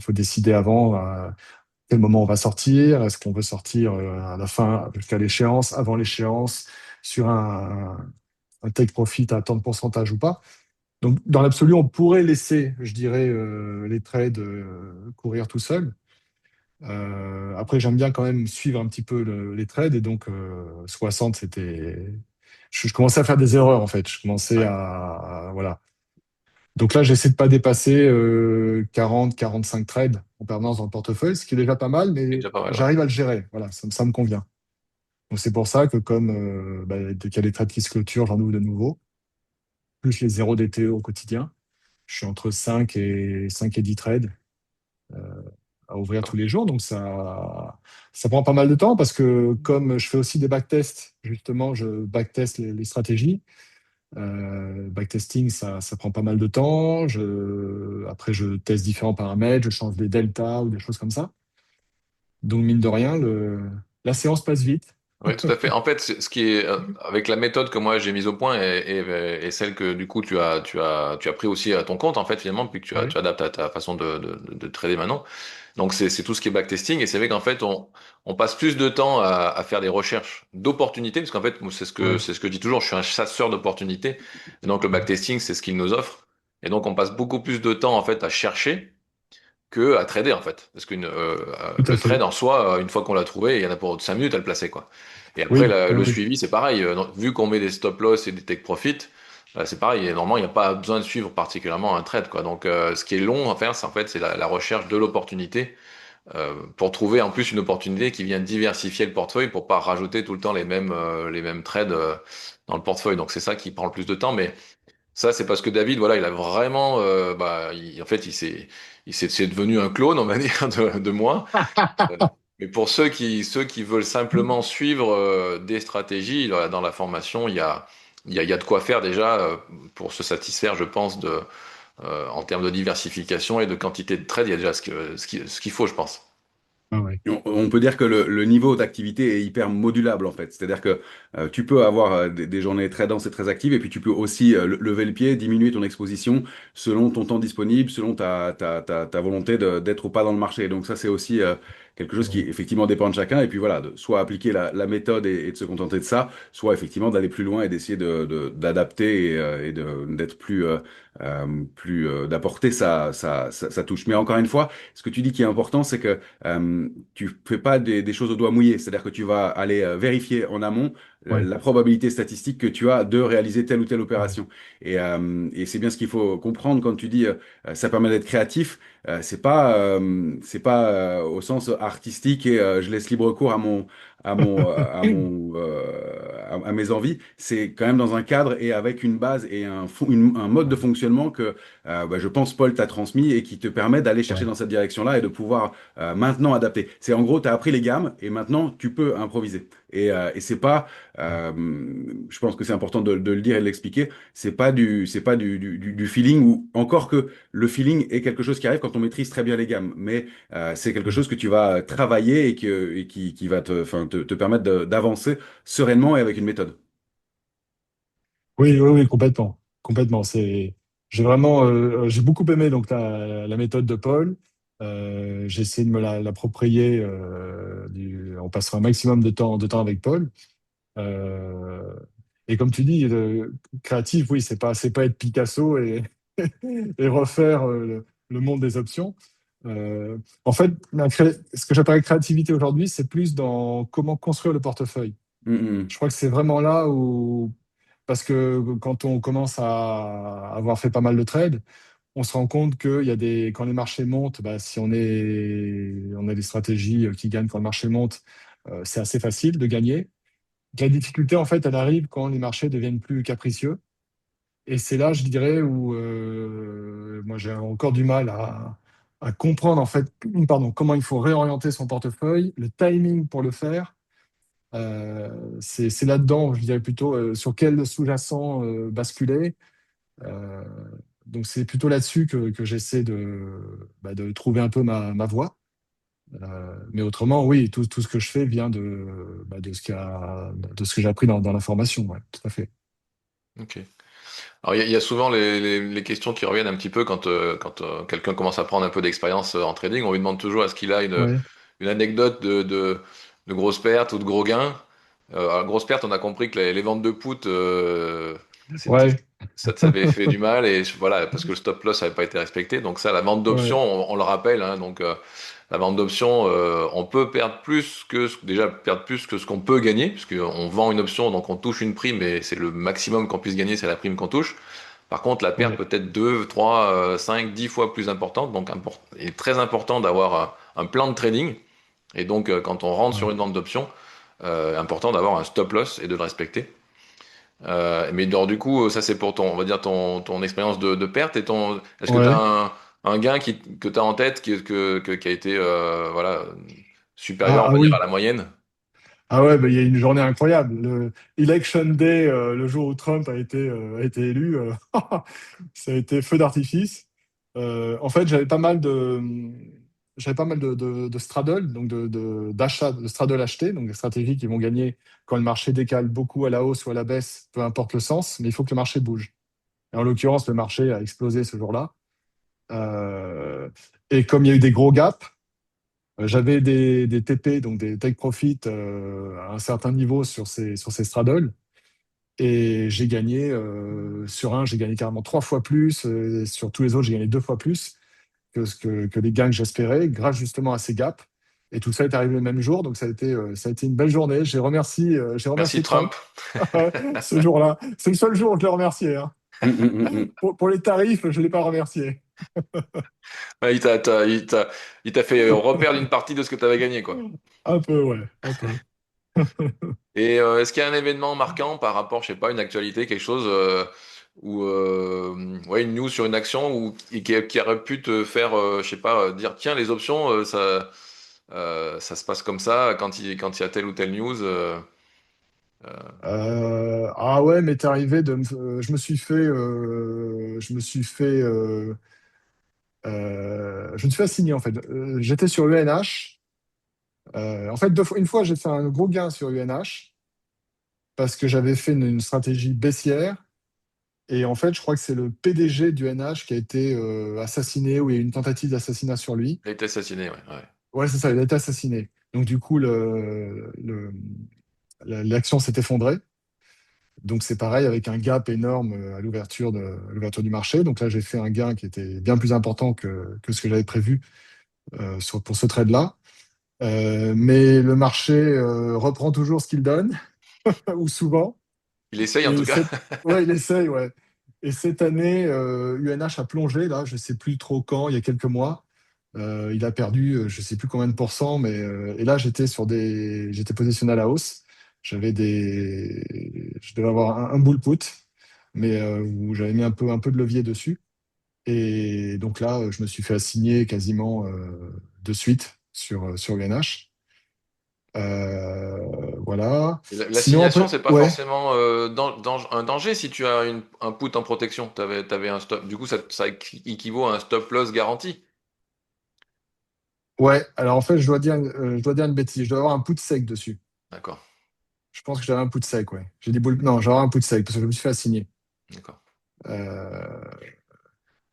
décider avant quel moment on va sortir. Est-ce qu'on veut sortir à la fin, jusqu'à l'échéance, avant l'échéance, sur un take profit à tant de pourcentage ou pas. Donc, dans l'absolu, on pourrait laisser, je dirais, les trades courir tout seuls. Après, j'aime bien quand même suivre un petit peu les trades. Et donc, 60, c'était. Je commençais à faire des erreurs, en fait. Je commençais Ouais. voilà. Donc là, j'essaie de pas dépasser 40, 45 trades en permanence dans le portefeuille, ce qui est déjà pas mal, C'est mais déjà pas mal, ouais. j'arrive à le gérer. Voilà, ça me convient. Donc, c'est pour ça que comme dès qu'il y a des trades qui se clôturent, j'en ouvre de nouveau. plus les 0 DTE au quotidien. Je suis entre 5 et 10 trades à ouvrir tous les jours. Donc ça prend pas mal de temps parce que comme je fais aussi des backtests, justement, je backteste les stratégies. Backtesting, ça prend pas mal de temps. Après, je teste différents paramètres, je change des deltas ou des choses comme ça. Donc, mine de rien, la séance passe vite. Oui, tout à fait. En fait, ce qui est avec la méthode que moi j'ai mise au point et celle que du coup tu as pris aussi à ton compte en fait finalement puis que tu Ouais, adaptes à ta façon de trader maintenant. Donc c'est tout ce qui est backtesting et c'est vrai qu'en fait on passe plus de temps à faire des recherches d'opportunités parce qu'en fait moi, ouais, c'est ce que je dis toujours, je suis un chasseur d'opportunités et donc le ouais. backtesting c'est ce qu'il nous offre et donc on passe beaucoup plus de temps en fait à chercher que à trader en fait. Parce que Tout à le trade fait. en soi, une fois qu'on l'a trouvé, il y en a pour 5 minutes à le placer quoi. Et après Oui, oui, le oui. suivi c'est pareil. Vu qu'on met des stop loss et des take profit, c'est pareil. Et normalement il n'y a pas besoin de suivre particulièrement un trade quoi. Donc ce qui est long à faire, c'est en fait c'est la recherche de l'opportunité pour trouver en plus une opportunité qui vient diversifier le portefeuille pour pas rajouter tout le temps les mêmes trades dans le portefeuille. Donc c'est ça qui prend le plus de temps, mais ça, c'est parce que David, voilà, il a vraiment, en fait, c'est devenu un clone, on va dire, de moi. Euh, Mais pour ceux qui veulent simplement suivre des stratégies, dans la formation, il y a de quoi faire déjà pour se satisfaire, je pense, en termes de diversification et de quantité de trades, il y a déjà ce qu'il faut, je pense. Ah ouais. On peut dire que le niveau d'activité est hyper modulable en fait. C'est-à-dire que tu peux avoir des journées très denses et très actives et puis tu peux aussi lever le pied, diminuer ton exposition selon ton temps disponible, selon ta volonté d'être ou pas dans le marché. Donc ça c'est aussi quelque chose qui Ouais. effectivement dépend de chacun et puis voilà, de soit appliquer la méthode et de se contenter de ça, soit effectivement d'aller plus loin et d'essayer d'adapter d'être d'apporter sa touche. Mais encore une fois, ce que tu dis qui est important, c'est que tu fais pas des choses au doigt mouillé, c'est-à-dire que tu vas aller vérifier en amont Ouais. la probabilité statistique que tu as de réaliser telle ou telle Ouais. opération. Et c'est bien ce qu'il faut comprendre quand tu dis ça permet d'être créatif. C'est pas au sens artistique et je laisse libre cours à mes envies. C'est quand même dans un cadre et avec une base et un mode de Ouais. fonctionnement que je pense Paul t'a transmis et qui te permet d'aller chercher Ouais. dans cette direction-là et de pouvoir maintenant adapter. C'est en gros, tu as appris les gammes et maintenant tu peux improviser. Et c'est pas, je pense que c'est important de le dire et de l'expliquer, c'est pas du feeling ou encore que le feeling est quelque chose qui arrive quand on maîtrise très bien les gammes, mais c'est quelque Ouais. chose que tu vas travailler et qui va te permettre d'avancer sereinement et avec une méthode. Oui, oui, oui, complètement. Complètement. J'ai beaucoup aimé donc la méthode de Paul. J'ai essayé de me l'approprier en passant un maximum de temps avec Paul. Euh, et comme tu dis, créatif, oui, c'est pas être Picasso et, et refaire le monde des options. En fait, ce que j'appelle créativité aujourd'hui, c'est plus dans comment construire le portefeuille. Je Mm, crois que c'est vraiment là où, parce que quand on commence à avoir fait pas mal de trades, on se rend compte quand les marchés montent, bah, si on a des stratégies qui gagnent quand le marché monte, c'est assez facile de gagner. La difficulté, en fait, elle arrive quand les marchés deviennent plus capricieux. Et c'est là, je dirais, où moi j'ai encore du mal à comprendre en fait, pardon, comment il faut réorienter son portefeuille, le timing pour le faire. C'est là-dedans, je dirais plutôt sur quel sous-jacent basculer. Euh, donc c'est plutôt là-dessus que j'essaie de trouver un peu ma voie. Mais autrement, oui, tout ce que je fais vient de ce que j'ai appris dans la formation. Ouais, tout à fait. Ok. Alors, il y a souvent les questions qui reviennent un petit peu quand quelqu'un commence à prendre un peu d'expérience en trading. On lui demande toujours est-ce qu'il a Ouais, une anecdote de grosse perte ou de gros gain. Alors, grosse perte, on a compris que les ventes de put, c'était, ouais, ça avait fait du mal et voilà, parce que le stop loss n'avait pas été respecté. Donc ça, la vente d'options, ouais, on le rappelle, hein, donc la vente d'options, on peut perdre déjà perdre plus que ce qu'on peut gagner, puisqu'on vend une option, donc on touche une prime, et c'est le maximum qu'on puisse gagner, c'est la prime qu'on touche. Par contre, la perte ouais, peut être 2, 3, 5, 10 fois plus importante, donc il est très important d'avoir un plan de trading. Et donc, quand on rentre sur ouais, une vente d'options, important d'avoir un stop loss et de le respecter. Mais du coup, ça c'est pour ton, on va dire ton expérience de perte et est-ce que tu as Ouais. un gain que tu as en tête qui a été voilà supérieur, Ah, on ah va dire, à oui. la moyenne? Ah ouais, bah, il y a une journée incroyable. Le Election Day, le jour où Trump a été élu, ça a été feu d'artifice. En fait, j'avais pas mal de straddle, donc d'achats, de straddle achetés, donc des stratégies qui vont gagner quand le marché décale beaucoup à la hausse ou à la baisse, peu importe le sens, mais il faut que le marché bouge. Et en l'occurrence, le marché a explosé ce jour-là. Euh, et comme il y a eu des gros gaps, j'avais des TP, donc des take profit, à un certain niveau sur ces straddles. Et j'ai gagné, sur un, j'ai gagné carrément 3 fois plus. Sur tous les autres, j'ai gagné 2 fois plus que les gains que j'espérais, grâce justement à ces gaps. Et tout ça est arrivé le même jour. Donc ça a été une belle journée. J'ai Merci remercié Trump. Trump ce jour-là. C'est le seul jour où je l'ai remercié, hein. Pour les tarifs, je ne l'ai pas remercié. Ouais, il t'a fait reperdre une partie de ce que tu avais gagné, quoi. Un peu, ouais, un peu. Et est-ce qu'il y a un événement marquant par rapport, je sais pas, une actualité, quelque chose ou ouais, une news sur une action qui aurait pu te faire, je sais pas, dire tiens, les options, ça se passe comme ça quand il y a telle ou telle news. Ah ouais, mais t'es arrivé je me suis fait assigner en fait. J'étais sur UNH. En fait, une fois, j'ai fait un gros gain sur UNH parce que j'avais fait une stratégie baissière. Et en fait, je crois que c'est le PDG du UNH qui a été assassiné ou il y a eu une tentative d'assassinat sur lui. Il a été assassiné, ouais, ouais. Ouais, c'est ça, il a été assassiné. Donc du coup, l'action s'est effondrée. Donc c'est pareil avec un gap énorme à l'ouverture du marché. Donc là, j'ai fait un gain qui était bien plus important que ce que j'avais prévu pour ce trade-là. Mais le marché reprend toujours ce qu'il donne, ou souvent. Il essaye en tout Et cas. ouais, il essaye, ouais. Et cette année, UNH a plongé, là, je sais plus trop quand, il y a quelques mois. Il a perdu, je sais plus combien de pourcents, et là, j'étais positionné à la hausse. Je devais avoir un bull put, mais où j'avais mis un peu de levier dessus. Et donc là, je me suis fait assigner quasiment de suite sur UNH. Voilà. Sinon, L'assignation, après, c'est pas ouais. forcément un danger si tu as un put en protection. T'avais un stop. Du coup, ça équivaut à un stop loss garanti. Ouais, alors en fait, je dois dire une bêtise. Je dois avoir un put sec dessus. D'accord, Je pense que j'avais un put sec, ouais. J'ai dit non, j'avais un put sec parce que je me suis fait assigner. d'accord. Euh,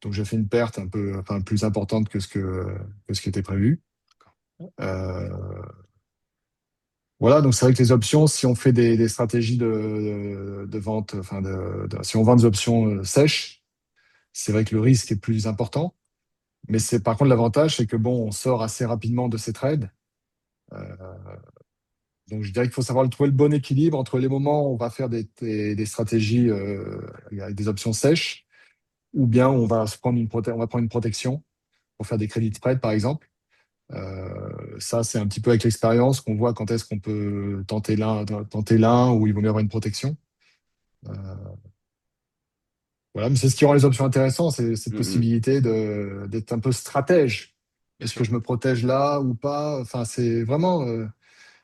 donc j'ai fait une perte un peu, enfin, plus importante que ce qui était prévu. Euh, voilà, donc c'est vrai que les options, si on fait des stratégies de vente, enfin, si on vend des options sèches, c'est vrai que le risque est plus important. Mais c'est par contre l'avantage, c'est que bon, on sort assez rapidement de ces trades. Euh, Donc, je dirais qu'il faut savoir trouver le bon équilibre entre les moments où on va faire des stratégies avec des options sèches, ou bien on va on va prendre une protection pour faire des crédits de spread, par exemple. Ça, c'est un petit peu avec l'expérience qu'on voit quand est-ce qu'on peut tenter l'un ou il vaut mieux avoir une protection. Euh, voilà, mais c'est ce qui rend les options intéressantes, c'est cette Mhm. possibilité d'être un peu stratège. Bien Est-ce que sûr. je me protège là ou pas? Enfin, c'est vraiment.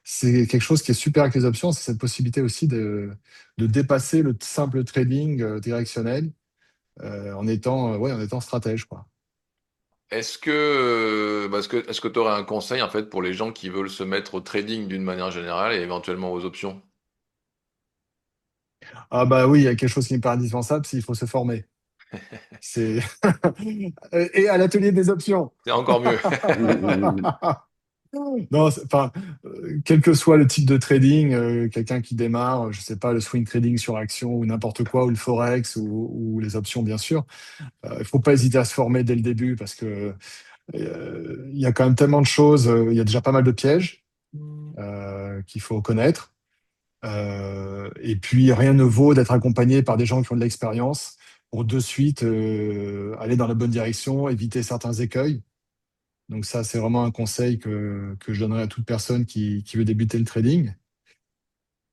C'est quelque chose qui est super avec les options, c'est cette possibilité aussi de dépasser le simple trading directionnel ouais, en étant stratège, quoi. Est-ce que tu aurais un conseil en fait pour les gens qui veulent se mettre au trading d'une manière générale et éventuellement aux options? Ah bah oui, il y a quelque chose qui me paraît indispensable, c'est qu'il faut se former. C'est et à l'atelier des options. C'est encore mieux. Mhm. Non, enfin, quel que soit le type de trading, quelqu'un qui démarre, je sais pas, le swing trading sur action ou n'importe quoi, ou le forex ou les options, bien sûr, il faut pas hésiter à se former dès le début parce que il y a quand même tellement de choses. Il y a déjà pas mal de pièges qu'il faut connaître. Et puis, rien ne vaut d'être accompagné par des gens qui ont de l'expérience pour de suite aller dans la bonne direction, éviter certains écueils. Donc ça, c'est vraiment un conseil que je donnerais à toute personne qui veut débuter le trading.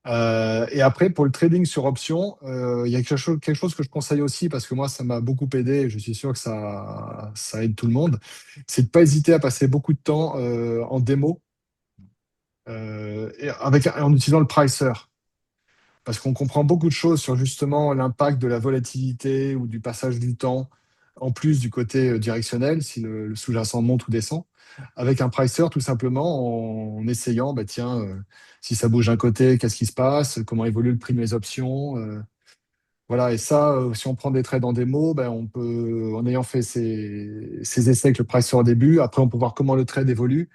Et après, pour le trading sur option, il y a quelque chose que je conseille aussi parce que moi, ça m'a beaucoup aidé et je suis sûr que ça aide tout le monde. C'est de ne pas hésiter à passer beaucoup de temps en démo en utilisant le pricer. Parce qu'on comprend beaucoup de choses sur justement l'impact de la volatilité ou du passage du temps, en plus du côté directionnel, si le sous-jacent monte ou descend, avec un pricer tout simplement en essayant, bah tiens, si ça bouge d'un côté, qu'est-ce qui se passe, comment évolue le prix de mes options. Voilà, et ça, si on prend des trades en démo, ben on peut, en ayant fait ces essais avec le pricer au début, après on peut voir comment le trade évolue.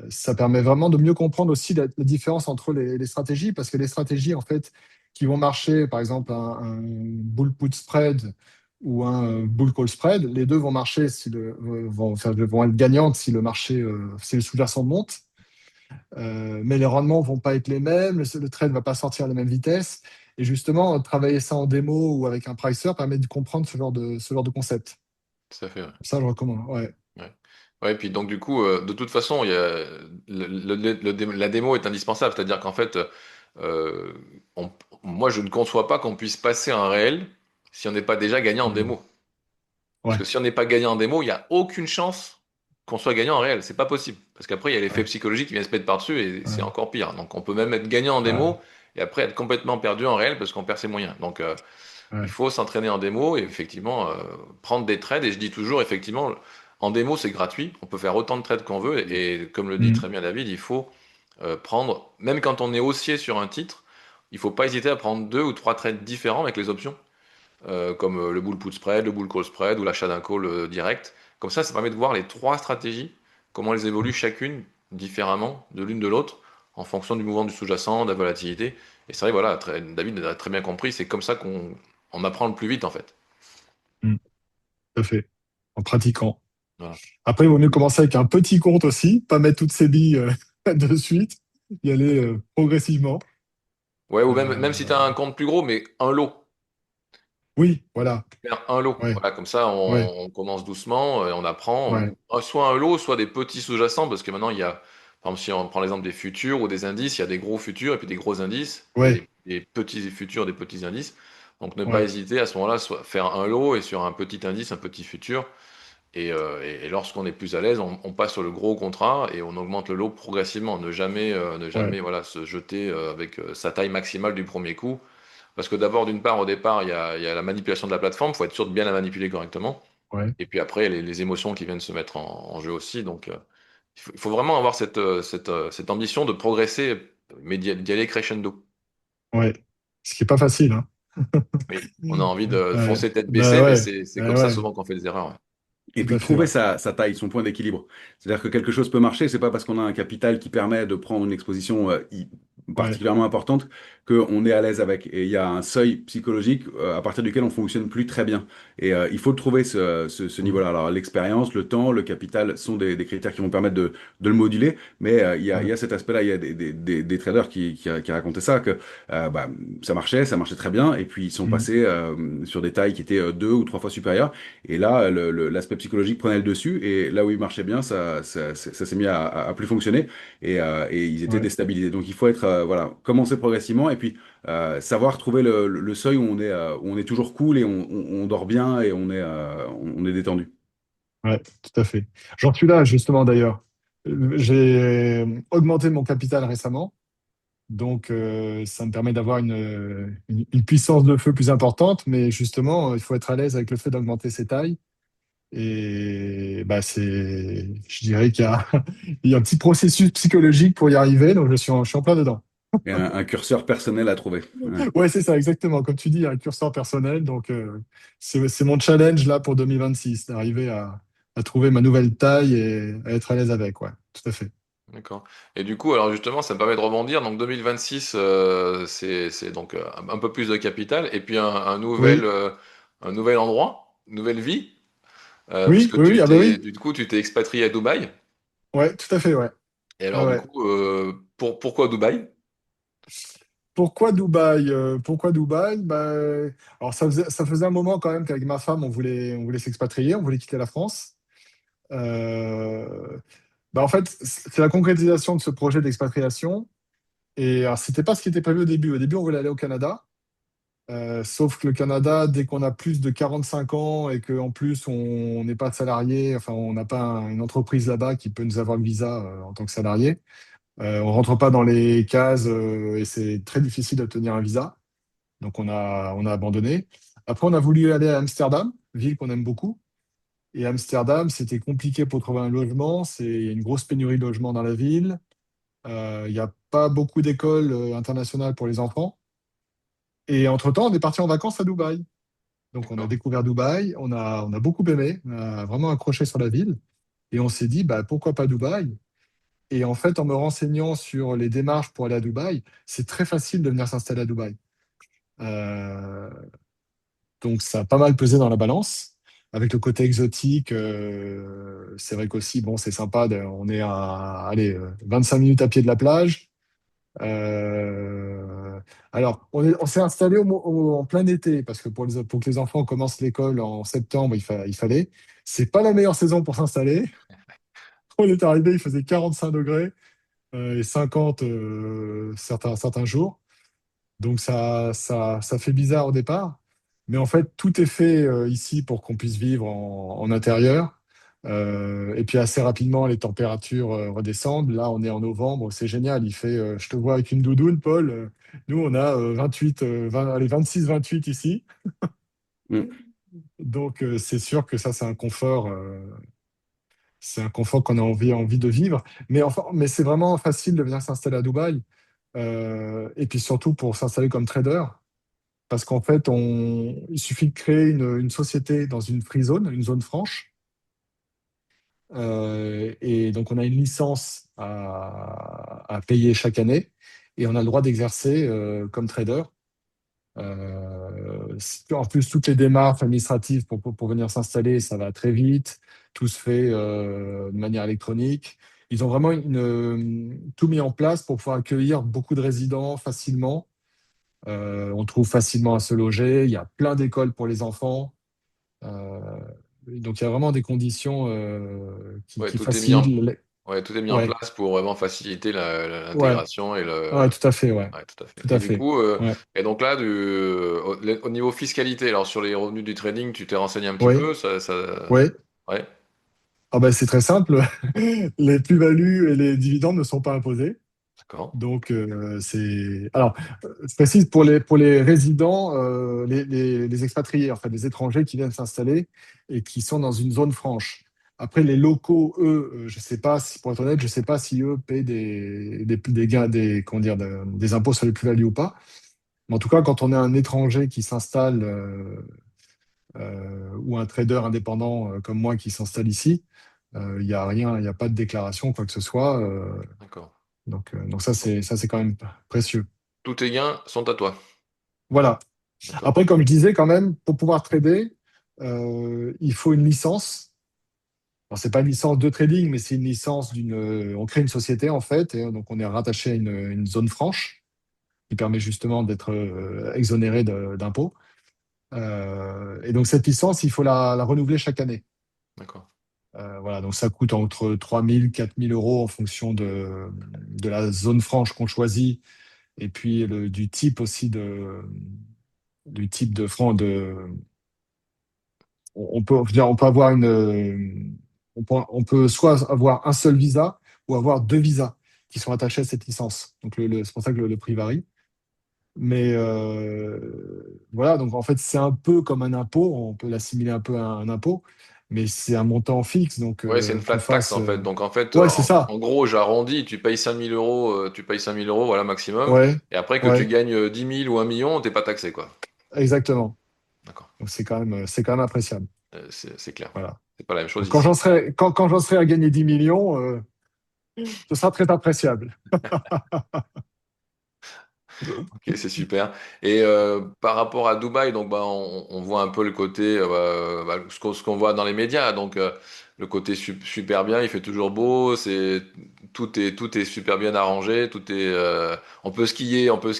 Ça permet vraiment de mieux comprendre aussi la différence entre les stratégies, parce que les stratégies en fait qui vont marcher, par exemple un bull put spread ou un bull call spread, les deux vont marcher vont être gagnantes si le marché, si le sous-jacent monte. Mais les rendements vont pas être les mêmes, le trade va pas sortir à la même vitesse. Et justement, travailler ça en démo ou avec un pricer permet de comprendre ce genre de concept. Tout à fait, ouais. Ça, je recommande. Ouais. Ouais. Ouais, et puis donc du coup, de toute façon, il y a la démo est indispensable, c'est-à-dire qu'en fait, euh, on- moi je ne conçois pas qu'on puisse passer un réel si on n'est pas déjà gagné en Mm. démo. Parce Ouais. que si on n'est pas gagnant en démo, il n'y a aucune chance qu'on soit gagnant en réel. C'est pas possible. Parce qu'après, il y a l'effet Ouais. psychologique qui vient se mettre par-dessus et c'est Ouais. encore pire. Donc on peut même être gagnant en Ouais. démo et après être complètement perdu en réel parce qu'on perd ses moyens. Donc il Ouais. faut s'entraîner en démo et effectivement prendre des trades. Et je dis toujours, effectivement, en démo, c'est gratuit. On peut faire autant de trades qu'on veut. Et comme le dit Mm. très bien David, il faut prendre, même quand on est haussier sur un titre, il faut pas hésiter à prendre deux ou trois trades différents avec les options comme le bull put spread, le bull call spread ou l'achat d'un call direct. Comme ça permet de voir les trois stratégies, comment elles évoluent chacune différemment de l'une de l'autre en fonction du mouvement du sous-jacent, de la volatilité. Et c'est vrai, voilà, David a très bien compris, c'est comme ça qu'on apprend le plus vite en fait. Mm. Tout à fait. En pratiquant. Voilà. Après, il vaut mieux commencer avec un petit compte aussi, pas mettre toutes ses billes de suite, y aller progressivement. Ouais, ou même si tu as Euh, un compte plus gros, mais un lot. oui, voilà. Faire un lot. Ouais, Voilà, comme ça, ouais, on commence doucement, on apprend. ouais, Soit un lot, soit des petits sous-jacents, parce que maintenant, il y a, par exemple, si on prend l'exemple des futurs ou des indices, il y a des gros futurs et puis des gros indices. Il y a ouais, des petits futurs, des petits indices. Donc, ne pas ouais, hésiter à ce moment-là, soit faire un lot et sur un petit indice, un petit futur. Et lorsqu'on est plus à l'aise, on passe sur le gros contrat et on augmente le lot progressivement. Ne ouais, jamais voilà, se jeter avec sa taille maximale du premier coup. Parce que d'abord, d'une part, au départ, il y a la manipulation de la plateforme, il faut être sûr de bien la manipuler correctement. ouais, Et puis après, il y a les émotions qui viennent se mettre en jeu aussi. Donc, il faut vraiment avoir cette ambition de progresser, mais d'y aller crescendo. ouais. Ce qui est pas facile, hein. Oui, on a envie de Ouais, foncer tête bah baissée, mais ouais, c'est ouais, comme ça ouais, souvent qu'on fait des erreurs. Ouais. Et tout puis à fait, trouver ouais, sa taille, son point d'équilibre. C'est-à-dire que quelque chose peut marcher, c'est pas parce qu'on a un capital qui permet de prendre une exposition ouais, particulièrement importante qu'on est à l'aise avec. Et il y a un seuil psychologique à partir duquel on fonctionne plus très bien. Et il faut trouver ce mm, niveau-là. Alors l'expérience, le temps, le capital sont des critères qui vont permettre de le moduler. Mais il y ouais, a cet aspect-là. Il y a des traders qui racontaient ça, que bah, ça marchait très bien. Et puis ils sont mm, passés sur des tailles qui étaient deux ou trois fois supérieures. Et là, l'aspect psychologique prenait le dessus, et là où il marchait bien, ça s'est mis à plus fonctionner, et ils étaient ouais, déstabilisés. Donc il faut être, voilà, commencer progressivement, et puis savoir trouver le seuil où on est toujours cool, et on dort bien, et on est détendu. ouais, tout à fait. J'en suis là, justement, d'ailleurs. J'ai augmenté mon capital récemment. Donc, ça me permet d'avoir une puissance de feu plus importante, mais justement, il faut être à l'aise avec le fait d'augmenter ses tailles. Et bah, je dirais qu'il y a, il y a un petit processus psychologique pour y arriver, donc je suis en plein dedans. Et un curseur personnel à trouver. Ouais. Ouais, c'est ça, exactement. Comme tu dis, il y a un curseur personnel, donc c'est mon challenge là pour 2026, d'arriver à trouver ma nouvelle taille et à être à l'aise avec, ouais, tout à fait. D'accord. Et du coup, alors justement, ça me permet de rebondir. Donc 2026, c'est donc un peu plus de capital et puis Oui, un nouvel endroit, une nouvelle vie, oui, puisque oui, oui, ah bah oui, du coup, tu t'es expatrié à Dubaï. ouais, tout à fait, ouais. Et Ouais, alors, du ouais. coup, pourquoi Dubaï? Pourquoi Dubaï? Pourquoi Dubaï? Bah, alors ça faisait un moment quand même qu'avec ma femme, on voulait s'expatrier, on voulait quitter la France. Euh, Bah, en fait, c'est la concrétisation de ce projet d'expatriation. Et alors, c'était pas ce qui était prévu au début. Au début, on voulait aller au Canada. Sauf que le Canada, dès qu'on a plus de 45 ans et qu'en plus on n'est pas salarié, enfin on n'a pas une entreprise là-bas qui peut nous avoir le visa en tant que salarié, on rentre pas dans les cases et c'est très difficile d'obtenir un visa. Donc on a abandonné. Après, on a voulu aller à Amsterdam, ville qu'on aime beaucoup. Et Amsterdam, c'était compliqué pour trouver un logement. Il y a une grosse pénurie de logements dans la ville. Il n'y a pas beaucoup d'écoles internationales pour les enfants. Et entre-temps, on est parti en vacances à Dubaï. Donc, on a D'accord. découvert Dubaï, on a beaucoup aimé, on a vraiment accroché sur la ville. Et on s'est dit, bah, pourquoi pas Dubaï? Et en fait, en me renseignant sur les démarches pour aller à Dubaï, c'est très facile de venir s'installer à Dubaï. Euh, donc, ça a pas mal pesé dans la balance. Avec le côté exotique, c'est vrai qu'aussi, bon, c'est sympa. On est à, allez, 25 minutes à pied de la plage. Euh, alors, on s'est installé en plein été parce que pour que les enfants commencent l'école en septembre, il fallait. C'est pas la meilleure saison pour s'installer. On est arrivé, il faisait 45 degrés et 50 certains jours. Donc ça fait bizarre au départ. Mais en fait, tout est fait ici pour qu'on puisse vivre en intérieur. Et puis assez rapidement, les températures redescendent. Là, on est en novembre, c'est génial. Je te vois avec une doudoune, Paul. Nous, on a 28, 20, allez, 26, 28 ici. Mm. Donc c'est sûr que ça, c'est un confort qu'on a envie de vivre. Mais enfin, mais c'est vraiment facile de venir s'installer à Dubaï. Et puis surtout pour s'installer comme trader. Parce qu'en fait, il suffit de créer une société dans une free zone, une zone franche. Et donc, on a une licence à payer chaque année et on a le droit d'exercer comme trader. En plus, toutes les démarches administratives pour venir s'installer, ça va très vite. Tout se fait de manière électronique. Ils ont vraiment tout mis en place pour pouvoir accueillir beaucoup de résidents facilement. On trouve facilement à se loger. Il y a plein d'écoles pour les enfants. Euh, donc, il y a vraiment des conditions Ouais, qui facilitent. ouais, tout est mis en Ouais, place pour vraiment faciliter ouais, l'intégration et ouais, tout à fait, ouais, ouais, tout à fait. tout Et à du fait. coup, Ouais, et donc là, au niveau fiscalité, alors sur les revenus du trading, tu t'es renseigné un petit ouais, peu, ouais. ouais, Ah ben, c'est très simple. Les plus-values et les dividendes ne sont pas imposés. d'accord, Donc, Alors, je précise pour les résidents, les expatriés, enfin, les étrangers qui viennent s'installer et qui sont dans une zone franche. Après, les locaux, eux, je sais pas si, pour être honnête, je sais pas si eux paient des gains, comment dire, des impôts sur les plus-values ou pas. Mais en tout cas, quand on est un étranger qui s'installe ou un trader indépendant comme moi qui s'installe ici, il n'y a rien, il n'y a pas de déclaration, quoi que ce soit. d'accord. Donc ça, c'est quand même précieux. Tous tes gains sont à toi, Voilà. d'accord, Après, comme je disais, quand même, pour pouvoir trader, il faut une licence. Alors, c'est pas une licence de trading, mais c'est une licence on crée une société, en fait, et donc on est rattaché à une zone franche qui permet justement d'être exonéré d'impôts. Et donc, cette licence, il faut la renouveler chaque année. d'accord. Voilà, donc ça coûte entre 3 000 et 4 000 € en fonction de la zone franche qu'on choisit et puis du type aussi du type de franc je veux dire, on peut avoir on peut soit avoir un seul visa ou avoir deux visas qui sont attachés à cette licence. Donc c'est pour ça que le prix varie. Mais voilà, donc en fait c'est un peu comme un impôt, on peut l'assimiler un peu à un impôt, mais c'est un montant fixe, donc Ouais, c'est une flat qu'on tax fasse. en fait. Donc en fait, Ouais, c'est ça. en gros, j'arrondis, tu payes 5 000 €, tu payes 5 000 €, voilà, maximum. Ouais, Et après que tu ouais, gagnes 10 000 ou 1 million, t'es pas taxé, quoi. exactement. D'accord. Donc c'est quand même appréciable. C'est clair. Voilà. C'est pas la même chose Donc quand j'en ici. serai, quand j'en serai à gagner 10 millions, ce sera très appréciable. Ok, c'est super. Et par rapport à Dubaï, donc bah, on voit un peu le côté, ce qu'on voit dans les médias. Donc le côté super bien, il fait toujours beau, tout est super bien arrangé, on peut skier Ouais, en plein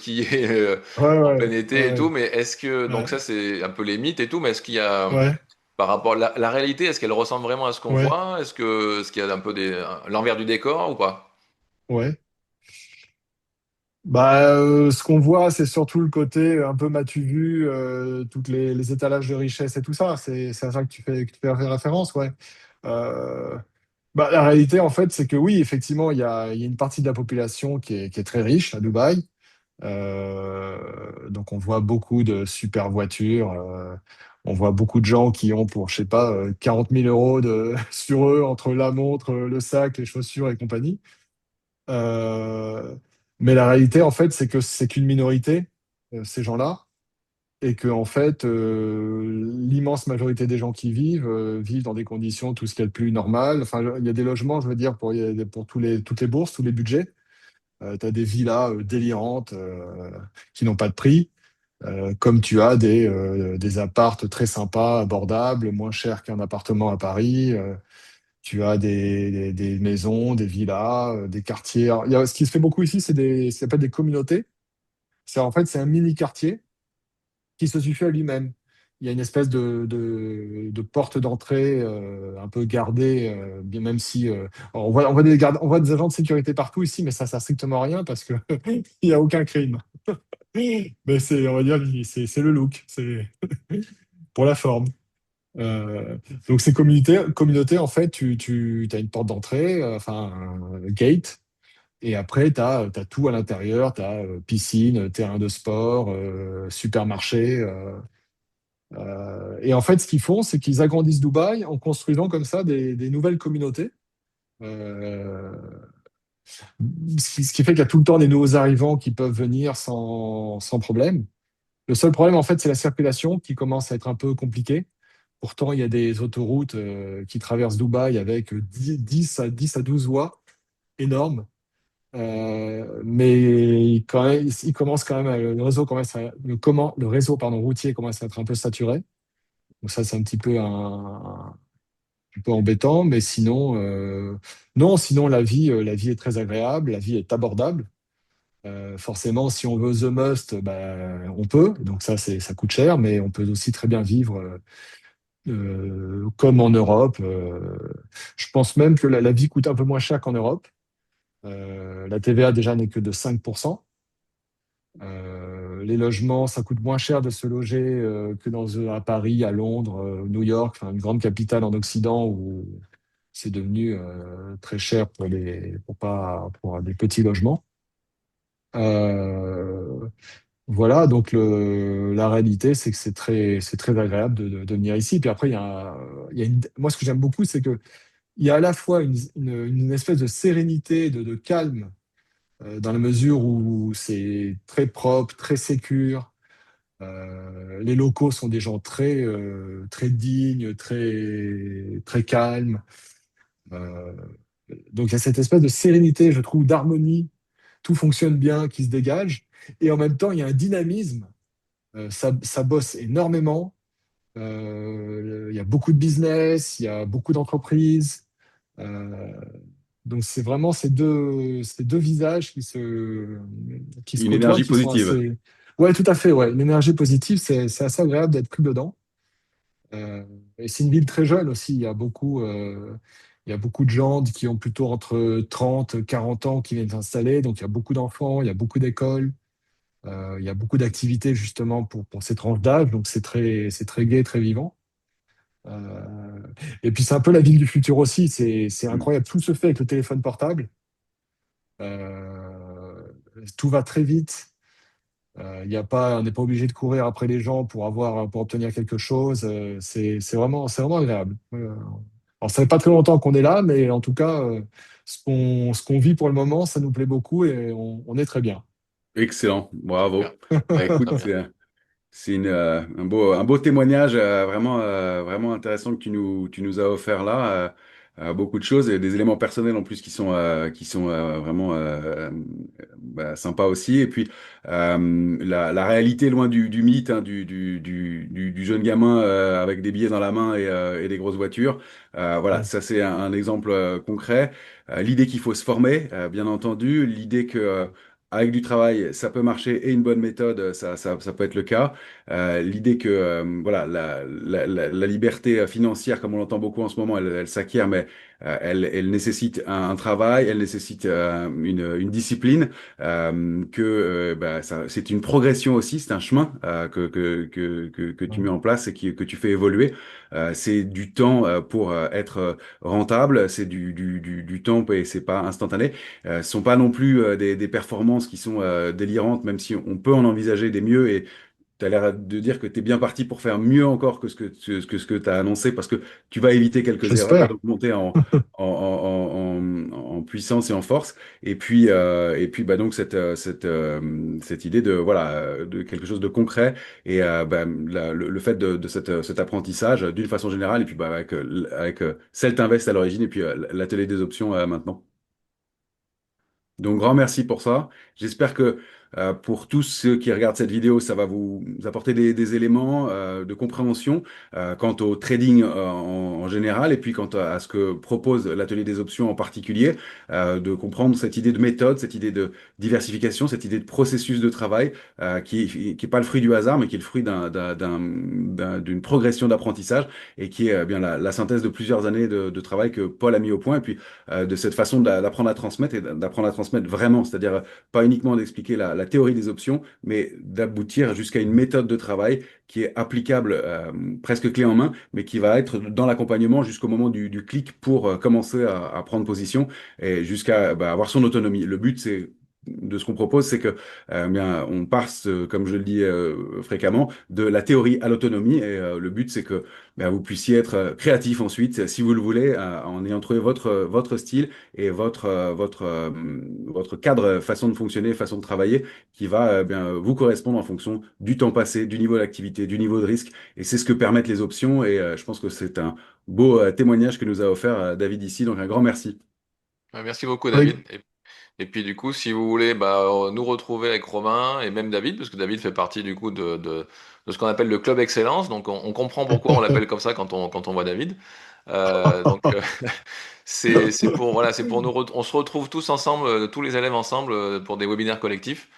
ouais, été et tout. ouais, Mais est-ce que donc ouais, ça c'est un peu les mythes et tout, mais est-ce qu'il y a ouais, par rapport à la réalité, est-ce qu'elle ressemble vraiment à ce qu'on ouais, voit? Est-ce qu'il y a un peu l'envers du décor ou pas? ouais. Ce qu'on voit, c'est surtout le côté un peu m'as-tu vu, toutes les étalages de richesse et tout ça. C'est à ça que tu fais référence, ouais. Euh, la réalité, en fait, c'est que oui, effectivement, il y a une partie de la population qui est très riche à Dubaï. Donc, on voit beaucoup de super voitures. On voit beaucoup de gens qui ont pour, je sais pas, 40 000 euros sur eux, entre la montre, le sac, les chaussures et compagnie. Euh, mais la réalité, en fait, c'est que c'est qu'une minorité, ces gens-là, et que, en fait, l'immense majorité des gens qui vivent dans des conditions tout ce qu'il y a de plus normal. Enfin, il y a des logements, je veux dire, pour toutes les bourses, tous les budgets. Tu as des villas délirantes qui n'ont pas de prix, comme tu as des appartes très sympas, abordables, moins chers qu'un appartement à Paris. Tu as des maisons, des villas, des quartiers. Alors, ce qui se fait beaucoup ici, ça s'appelle des communautés. En fait, c'est un mini quartier qui se suffit à lui-même. Il y a une espèce de porte d'entrée un peu gardée, bien même si on voit des agents de sécurité partout ici, mais ça sert strictement à rien parce que il n'y a aucun crime. Mais on va dire, c'est le look, c'est pour la forme. Donc ces communautés, en fait, tu as une porte d'entrée, enfin un gate, et après tu as tout à l'intérieur, tu as piscine, terrain de sport, supermarché. Et en fait, ce qu'ils font, c'est qu'ils agrandissent Dubaï en construisant comme ça des nouvelles communautés. Euh, ce qui fait qu'il y a tout le temps des nouveaux arrivants qui peuvent venir sans problème. Le seul problème, en fait, c'est la circulation qui commence à être un peu compliquée. Pourtant, il y a des autoroutes qui traversent Dubaï avec 10 à 12 voies énormes. Mais il commence quand même, le réseau commence le réseau pardon, routier commence à être un peu saturé. Donc ça, c'est un peu embêtant, mais sinon, non, sinon la vie est très agréable, la vie est abordable. Forcément, si on veut the must, on peut. Donc ça coûte cher, mais on peut aussi très bien vivre comme en Europe. Je pense même que la vie coûte un peu moins cher qu'en Europe. La TVA déjà n'est que de 5%. Les logements, ça coûte moins cher de se loger à Paris, à Londres, New York, enfin, une grande capitale en Occident où c'est devenu très cher pour des petits logements. Euh, voilà, donc la réalité, c'est que c'est très agréable de venir ici. Puis après, moi, ce que j'aime beaucoup, c'est que il y a à la fois une espèce de sérénité, de calme, dans la mesure où c'est très propre, très sécure. Les locaux sont des gens très dignes, très calmes. Euh, donc il y a cette espèce de sérénité, je trouve, d'harmonie. Tout fonctionne bien, qui se dégage. Et en même temps, il y a un dynamisme. Ça bosse énormément. Il y a beaucoup de business, il y a beaucoup d'entreprises. Euh, donc c'est vraiment ces deux visages qui se Une côtoient, énergie qui sont positive. assez... Ouais, tout à fait, ouais. Une énergie positive, c'est assez agréable d'être pris dedans. Euh, et c'est une ville très jeune aussi. Il y a beaucoup de gens qui ont plutôt entre 30 40 ans qui viennent s'installer. Donc il y a beaucoup d'enfants, il y a beaucoup d'écoles, il y a beaucoup d'activités justement pour ces tranches d'âge. Donc c'est très gai, très vivant. Euh, et puis c'est un peu la ville du futur aussi. C'est Mm. incroyable. Tout se fait avec le téléphone portable. Euh, Tout va très vite. On n'est pas obligé de courir après les gens pour obtenir quelque chose. C'est vraiment agréable. Alors, ça fait pas très longtemps qu'on est là, mais en tout cas, ce qu'on vit pour le moment, ça nous plaît beaucoup et on est très bien. Excellent, Super. bravo. Bah, Ouais, très écoute, bien. c'est un beau témoignage vraiment, vraiment intéressant que tu nous as offert là. Beaucoup de choses et des éléments personnels en plus qui sont vraiment sympas aussi. Et puis la réalité loin du mythe, hein, du jeune gamin avec des billets dans la main et des grosses voitures. Voilà, Ouais. ça c'est un exemple concret. L'idée qu'il faut se former, bien entendu. L'idée que avec du travail, ça peut marcher et une bonne méthode, ça peut être le cas. L'idée que voilà la liberté financière, comme on l'entend beaucoup en ce moment, elle s'acquiert, mais elle nécessite un travail, elle nécessite une discipline, c'est une progression aussi, c'est un chemin que tu mets en place et que tu fais évoluer. C'est du temps pour être rentable, c'est du temps et c'est pas instantané. Ce sont pas non plus des performances qui sont délirantes, même si on peut en envisager des mieux. Et tu as l'air de dire que tu es bien parti pour faire mieux encore que ce que tu as annoncé, parce que tu vas éviter quelques erreurs et J'espère. donc monter en puissance et en force. Et puis bah, donc cette idée de, voilà, de quelque chose de concret et le fait de cet apprentissage d'une façon générale, et puis bah, avec Celt Invest à l'origine, et puis l'atelier des options maintenant. Donc, grand merci pour ça. J'espère que pour tous ceux qui regardent cette vidéo, ça va vous apporter des éléments de compréhension quant au trading en général et puis quant à ce que propose l'atelier des options en particulier, de comprendre cette idée de méthode, cette idée de diversification, cette idée de processus de travail qui est pas le fruit du hasard, mais qui est le fruit d'une progression d'apprentissage et qui est bien la synthèse de plusieurs années de travail que Paul a mis au point. Et puis, de cette façon d'apprendre à transmettre et d'apprendre à transmettre vraiment, c'est-à-dire pas uniquement d'expliquer la théorie des options, mais d'aboutir jusqu'à une méthode de travail qui est applicable presque clé en main, mais qui va être dans l'accompagnement jusqu'au moment du clic pour commencer à prendre position et jusqu'à avoir son autonomie. Le but, c'est de ce qu'on propose, c'est que bien, on passe, comme je le dis fréquemment, de la théorie à l'autonomie. Et le but, c'est que vous puissiez être créatif ensuite, si vous le voulez, en ayant trouvé votre style et votre cadre, façon de fonctionner, façon de travailler, qui va vous correspondre en fonction du temps passé, du niveau d'activité, du niveau de risque. Et c'est ce que permettent les options. Et je pense que c'est un beau témoignage que nous a offert David ici. Donc un grand merci. Merci beaucoup, David. Avec, Et puis du coup, si vous voulez nous retrouver avec Romain et même David, parce que David fait partie du coup de ce qu'on appelle le club excellence, donc on comprend pourquoi on l'appelle comme ça quand on voit David. C'est pour voilà, c'est pour on se retrouve tous ensemble, tous les élèves ensemble pour des webinaires collectifs.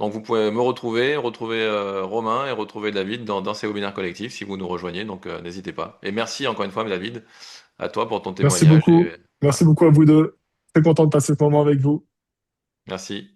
Donc vous pouvez me retrouver Romain et retrouver David dans ces webinaires collectifs si vous nous rejoignez. Donc n'hésitez pas. Et merci encore une fois, David, à toi pour ton Merci témoignage. beaucoup. Et Merci voilà, beaucoup à vous deux. Très content de passer ce moment avec vous. merci.